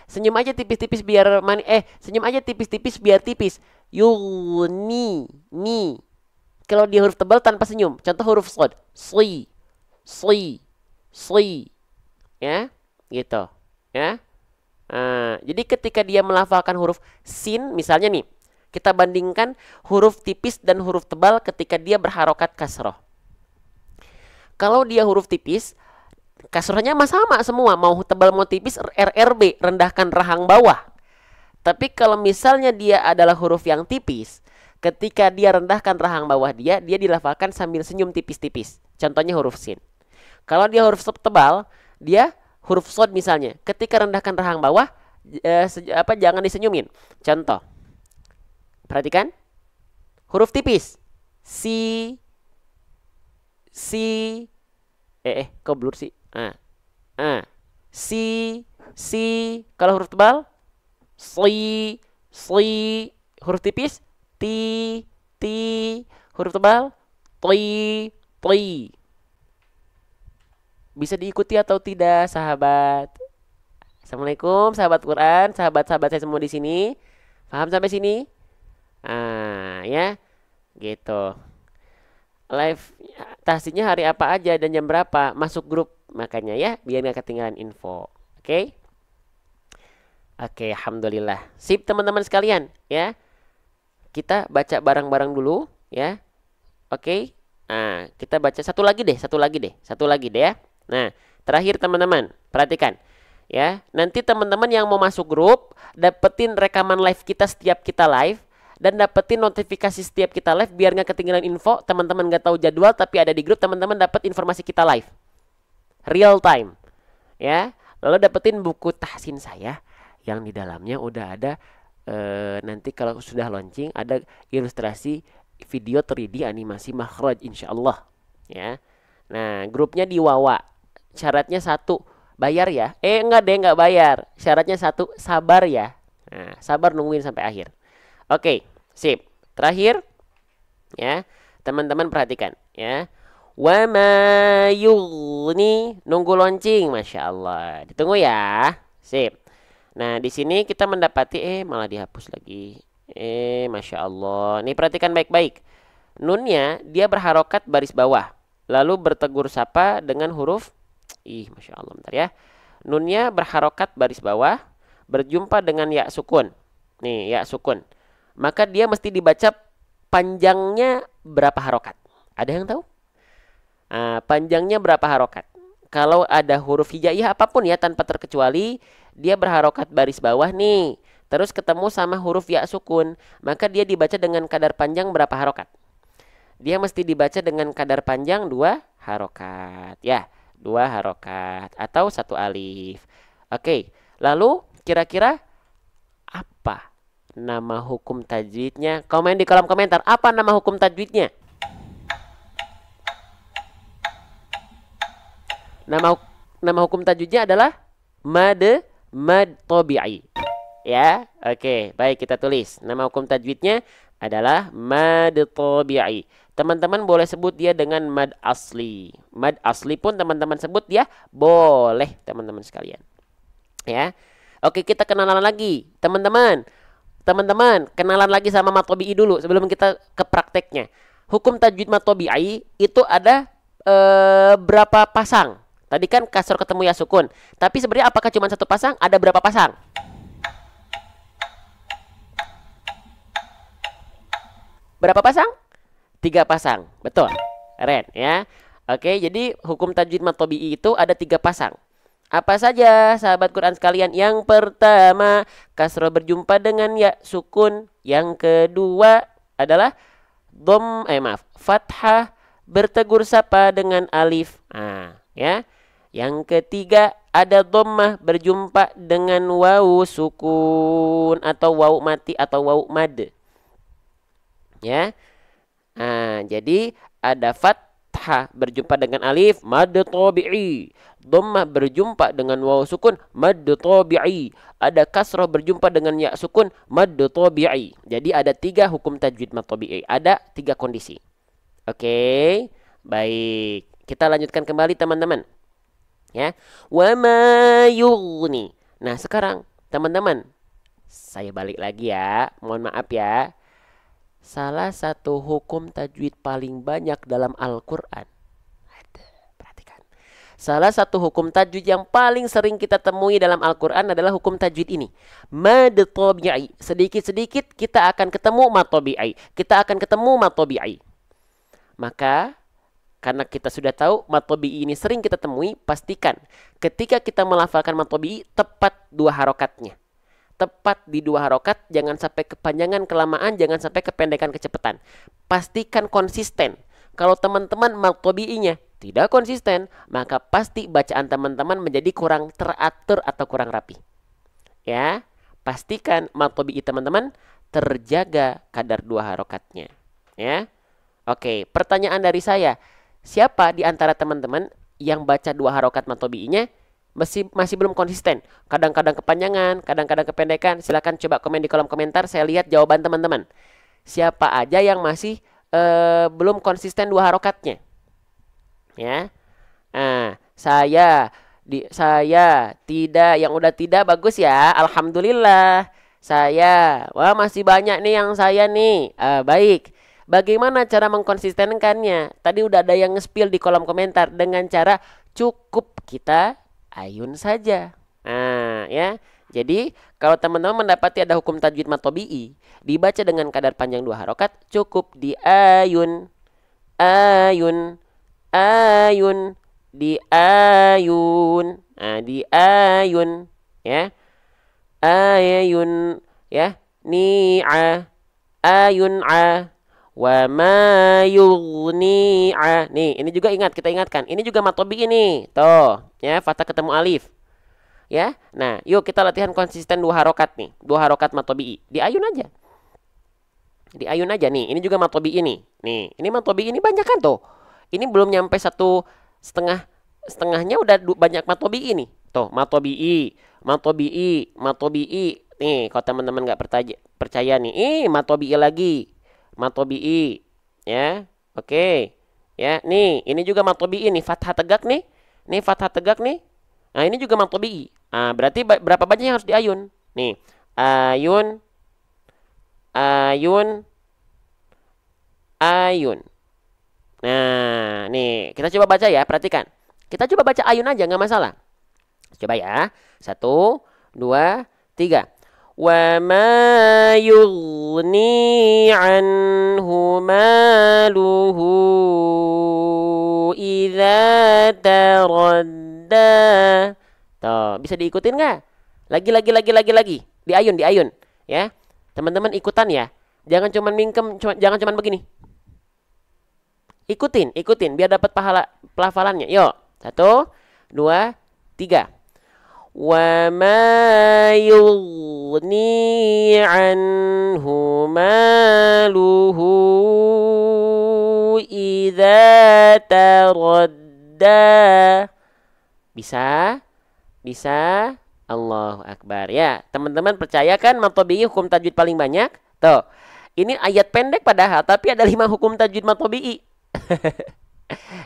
Senyum aja tipis-tipis biar manis. Senyum aja tipis-tipis biar tipis. Yuni, ni. Kalau dia huruf tebal tanpa senyum, contoh huruf shad, sli. Ya, gitu. Ya. Jadi ketika dia melafalkan huruf sin, misalnya nih, kita bandingkan huruf tipis dan huruf tebal ketika dia berharokat kasroh. Kalau dia huruf tipis, kasrohnya sama semua, mau tebal mau tipis, RRB, rendahkan rahang bawah. Tapi kalau misalnya dia adalah huruf yang tipis, ketika dia rendahkan rahang bawah dia dilafalkan sambil senyum tipis-tipis. Contohnya huruf sin. Kalau dia huruf tebal, dia huruf shad misalnya, ketika rendahkan rahang bawah, jangan disenyumin. Contoh. Perhatikan, huruf tipis, si, kok blur sih? Si, kalau huruf tebal, sli, huruf tipis, ti, huruf tebal, ti. Bisa diikuti atau tidak, sahabat? Assalamualaikum, sahabat Quran, sahabat-sahabat saya semua di sini. Paham sampai sini? Ya, gitu. Live tahsinnya hari apa aja dan jam berapa? Masuk grup makanya ya, biar nggak ketinggalan info. Oke? Oke, alhamdulillah. Sip teman-teman sekalian, ya. Kita baca bareng-bareng dulu, ya. Oke. Kita baca satu lagi deh ya. Nah, terakhir teman-teman, perhatikan. Ya, nanti teman-teman yang mau masuk grup, dapetin rekaman live kita setiap kita live. dan dapetin notifikasi setiap kita live biar nggak ketinggalan info. Teman-teman nggak tahu jadwal tapi ada di grup, teman-teman dapat informasi kita live real time ya. Lalu dapetin buku tahsin saya yang di dalamnya udah ada nanti kalau sudah launching ada ilustrasi video 3D animasi makhraj insyaallah ya. Nah, grupnya di Wawa. Syaratnya satu, bayar ya. Enggak deh, enggak bayar. Syaratnya satu, sabar ya. Nah, sabar nungguin sampai akhir. Oke, sip. Terakhir ya, teman-teman perhatikan ya. Wa ma yughni, nunggu launching, masya Allah. Ditunggu ya. Sip. Nah, di sini kita mendapati malah dihapus lagi. Masya Allah. Nih perhatikan baik-baik. Nunnya dia berharokat baris bawah, lalu bertegur sapa dengan huruf masya Allah, bentar ya. Nunnya berharokat baris bawah, berjumpa dengan ya sukun. Nih, ya sukun. Maka dia mesti dibaca panjangnya berapa harokat? Ada yang tahu? Panjangnya berapa harokat? Kalau ada huruf hijaiyah apapun ya tanpa terkecuali, dia berharokat baris bawah nih. Terus ketemu sama huruf ya sukun, maka dia dibaca dengan kadar panjang berapa harokat? Dia mesti dibaca dengan kadar panjang 2 harokat ya. 2 harokat atau 1 alif. Oke, lalu kira-kira apa nama hukum tajwidnya? Komen di kolom komentar. Apa nama hukum tajwidnya? Nama hukum tajwidnya adalah mad tabi'i. Ya, oke, baik kita tulis. Nama hukum tajwidnya adalah mad tabi'i. Teman-teman boleh sebut dia dengan mad asli. Mad asli pun teman-teman sebut dia boleh, teman-teman sekalian. Ya. Oke, kita kenalan lagi. Teman-teman, kenalan lagi sama mad tabi'i dulu sebelum kita ke prakteknya. Hukum tajwid mad tabi'i itu ada berapa pasang? Tadi kan kasroh ketemu ya sukun. Tapi sebenarnya apakah cuma 1 pasang? Ada berapa pasang? Berapa pasang? 3 pasang. Betul. Keren ya. Oke, jadi hukum tajwid mad tabi'i itu ada 3 pasang. Apa saja sahabat Quran sekalian? Yang pertama, kasroh berjumpa dengan ya sukun. Yang kedua adalah fathah bertegur sapa dengan alif. Ya. Yang ketiga ada dhammah berjumpa dengan wawu sukun atau wawu mati atau wawu mad. Ya. Jadi ada fathah berjumpa dengan alif mad tabi'i, dhammah berjumpa dengan wawu sukun mad tabi'i, ada kasrah berjumpa dengan ya sukun mad tabi'i. Jadi ada 3 hukum tajwid mad tabi'i, ada 3 kondisi. Oke, baik. Kita lanjutkan kembali teman-teman. Ya. Wa ma yughni. Nah, sekarang teman-teman, saya balik lagi ya. Mohon maaf ya. Salah satu hukum tajwid paling banyak dalam Al-Qur'an. Perhatikan. Salah satu hukum tajwid yang paling sering kita temui dalam Al-Qur'an adalah hukum tajwid ini. Mad tabi'i. Sedikit-sedikit kita akan ketemu mad tabi'i. Kita akan ketemu mad tabi'i. Maka karena kita sudah tahu mad tabi'i ini sering kita temui, pastikan ketika kita melafalkan mad tabi'i tepat 2 harokatnya. Tepat di 2 harokat, jangan sampai kepanjangan, kelamaan, jangan sampai kependekan, kecepatan. Pastikan konsisten. Kalau teman-teman mad tabi'inya tidak konsisten, maka pasti bacaan teman-teman menjadi kurang teratur atau kurang rapi. Ya, pastikan mad tabi'i teman-teman terjaga kadar 2 harokatnya. Ya. Oke, pertanyaan dari saya. Siapa di antara teman-teman yang baca 2 harokat mad tabi'inya masih belum konsisten? Kadang-kadang kepanjangan, kadang-kadang kependekan. Silahkan coba komen di kolom komentar. Saya lihat jawaban teman-teman. Siapa aja yang masih belum konsisten 2 harokatnya? Ya. Saya tidak. Yang udah tidak bagus ya. Alhamdulillah. Wah masih banyak nih yang saya nih. Baik. Bagaimana cara mengkonsistenkannya? Tadi udah ada yang nge-spill di kolom komentar dengan cara cukup kita ayun saja. Ya. Jadi, kalau teman-teman mendapati ada hukum tajwid mad tabi'i dibaca dengan kadar panjang 2 harokat, cukup di ayun. Ayun. Ayun. Di ayun. Di ayun, ya. Ayun, ya. Ni'a. ayun'a wa ma yughni'a. Nih, ini juga ingat, kita ingatkan. Ini juga mad tabi'i nih. Tuh, ya, fathah ketemu alif. Ya. Nah, yuk kita latihan konsisten 2 harokat nih. 2 harokat mad tabi'i. Diayun aja. Diayun aja nih. Ini juga mad tabi'i nih. Nih, ini mad tabi'i ini banyak kan tuh. Ini belum nyampe 1,5 setengahnya udah banyak mad tabi'i nih. Tuh, mad tabi'i, mad tabi'i, mad tabi'i. Nih, kalau teman-teman nggak percaya nih, mad tabi'i lagi. Mad tabi'i. Ya. Oke. Ya, nih, ini juga mad tabi'i nih, fathah tegak nih. Nih fathah tegak nih. Nah, ini juga mad tabi'i. Nah, berarti berapa banyak yang harus diayun? Nih, ayun, ayun, ayun. Nah, nih kita coba baca ya, perhatikan. Kita coba baca ayun aja, nggak masalah. Coba ya, 1, 2, 3. Wa ma yughni anhu maluhu idza taradda. Tuh, bisa diikutin nggak? Lagi. Diayun. Ya, teman-teman ikutan ya. Jangan cuman mingkem, jangan cuman begini. Ikutin biar dapat pahala pelafalannya. Yuk, 1, 2, 3. Wa ma yughni anhu maluhu idza taradda. Bisa? Allahu Akbar. Ya, teman-teman percaya kan mad tabi'i hukum tajwid paling banyak? Tuh. Ini ayat pendek padahal, tapi ada 5 hukum tajwid mad tabi'i.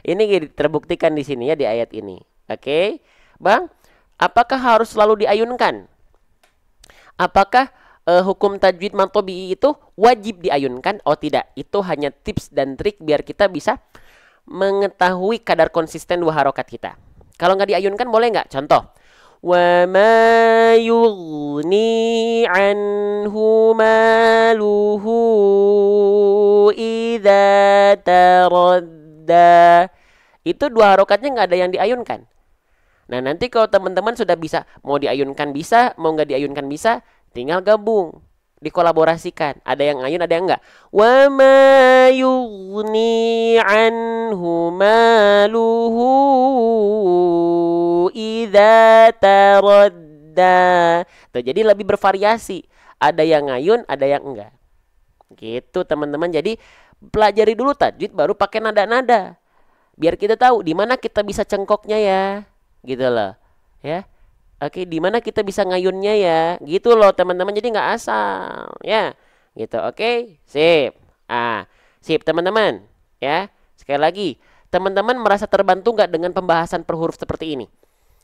Ini terbuktikan di sini ya, di ayat ini. Oke, Bang, apakah harus selalu diayunkan? Apakah hukum tajwid mad tabi'i itu wajib diayunkan? Oh tidak, itu hanya tips dan trik biar kita bisa mengetahui kadar konsisten 2 harokat kita. Kalau nggak diayunkan boleh nggak? Contoh, wa ma yughni anhu maluhu idza taradda. Itu 2 harokatnya nggak ada yang diayunkan. Nah, nanti kalau teman-teman sudah bisa, mau diayunkan bisa, mau nggak diayunkan bisa, tinggal gabung, dikolaborasikan. Ada yang ayun, ada yang enggak. Wa ma yughni anhu maluhu idza taradda. Tuh, jadi lebih bervariasi. Ada yang ngayun, ada yang enggak. Gitu, teman-teman. Jadi pelajari dulu tajwid baru pakai nada-nada. Biar kita tahu di mana kita bisa cengkoknya ya. Gitu loh. Ya. Oke, di mana kita bisa ngayunnya ya. Gitu loh, teman-teman. Jadi nggak asal, ya. Gitu. Oke. Sip. Sip, teman-teman. Ya. Sekali lagi, teman-teman merasa terbantu nggak dengan pembahasan per huruf seperti ini?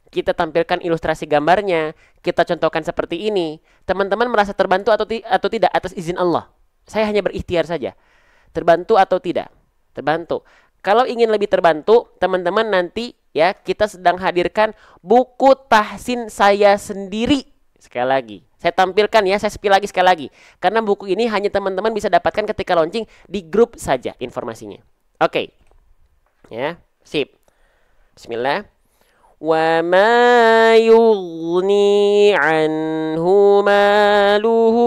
Kita tampilkan ilustrasi gambarnya, kita contohkan seperti ini. Teman-teman merasa terbantu atau tidak atas izin Allah? Saya hanya berikhtiar saja. Terbantu atau tidak? Terbantu. Kalau ingin lebih terbantu, teman-teman nanti ya kita sedang hadirkan buku tahsin saya sendiri. Sekali lagi, saya tampilkan ya, saya spill lagi sekali lagi. Karena buku ini hanya teman-teman bisa dapatkan ketika launching di grup saja informasinya. Oke. Ya, sip. Bismillah. Wa ma yughni anhu maluhu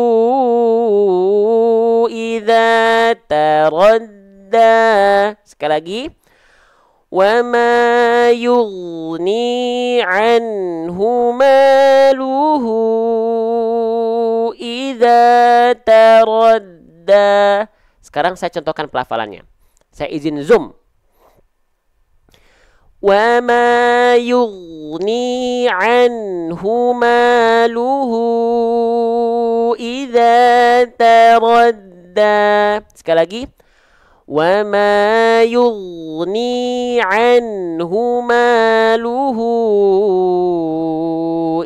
idza taradda. Sekali lagi. Wa ma yughni anhu maluhu idza taradda. Sekarang saya contohkan pelafalannya. Saya izin zoom. Wa ma yughni anhu maluhu idza taradda. Sekali lagi. Wa ma yughni anhu maluhu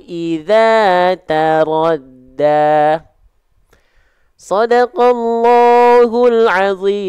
idza taradda. Shadaqallahul azim.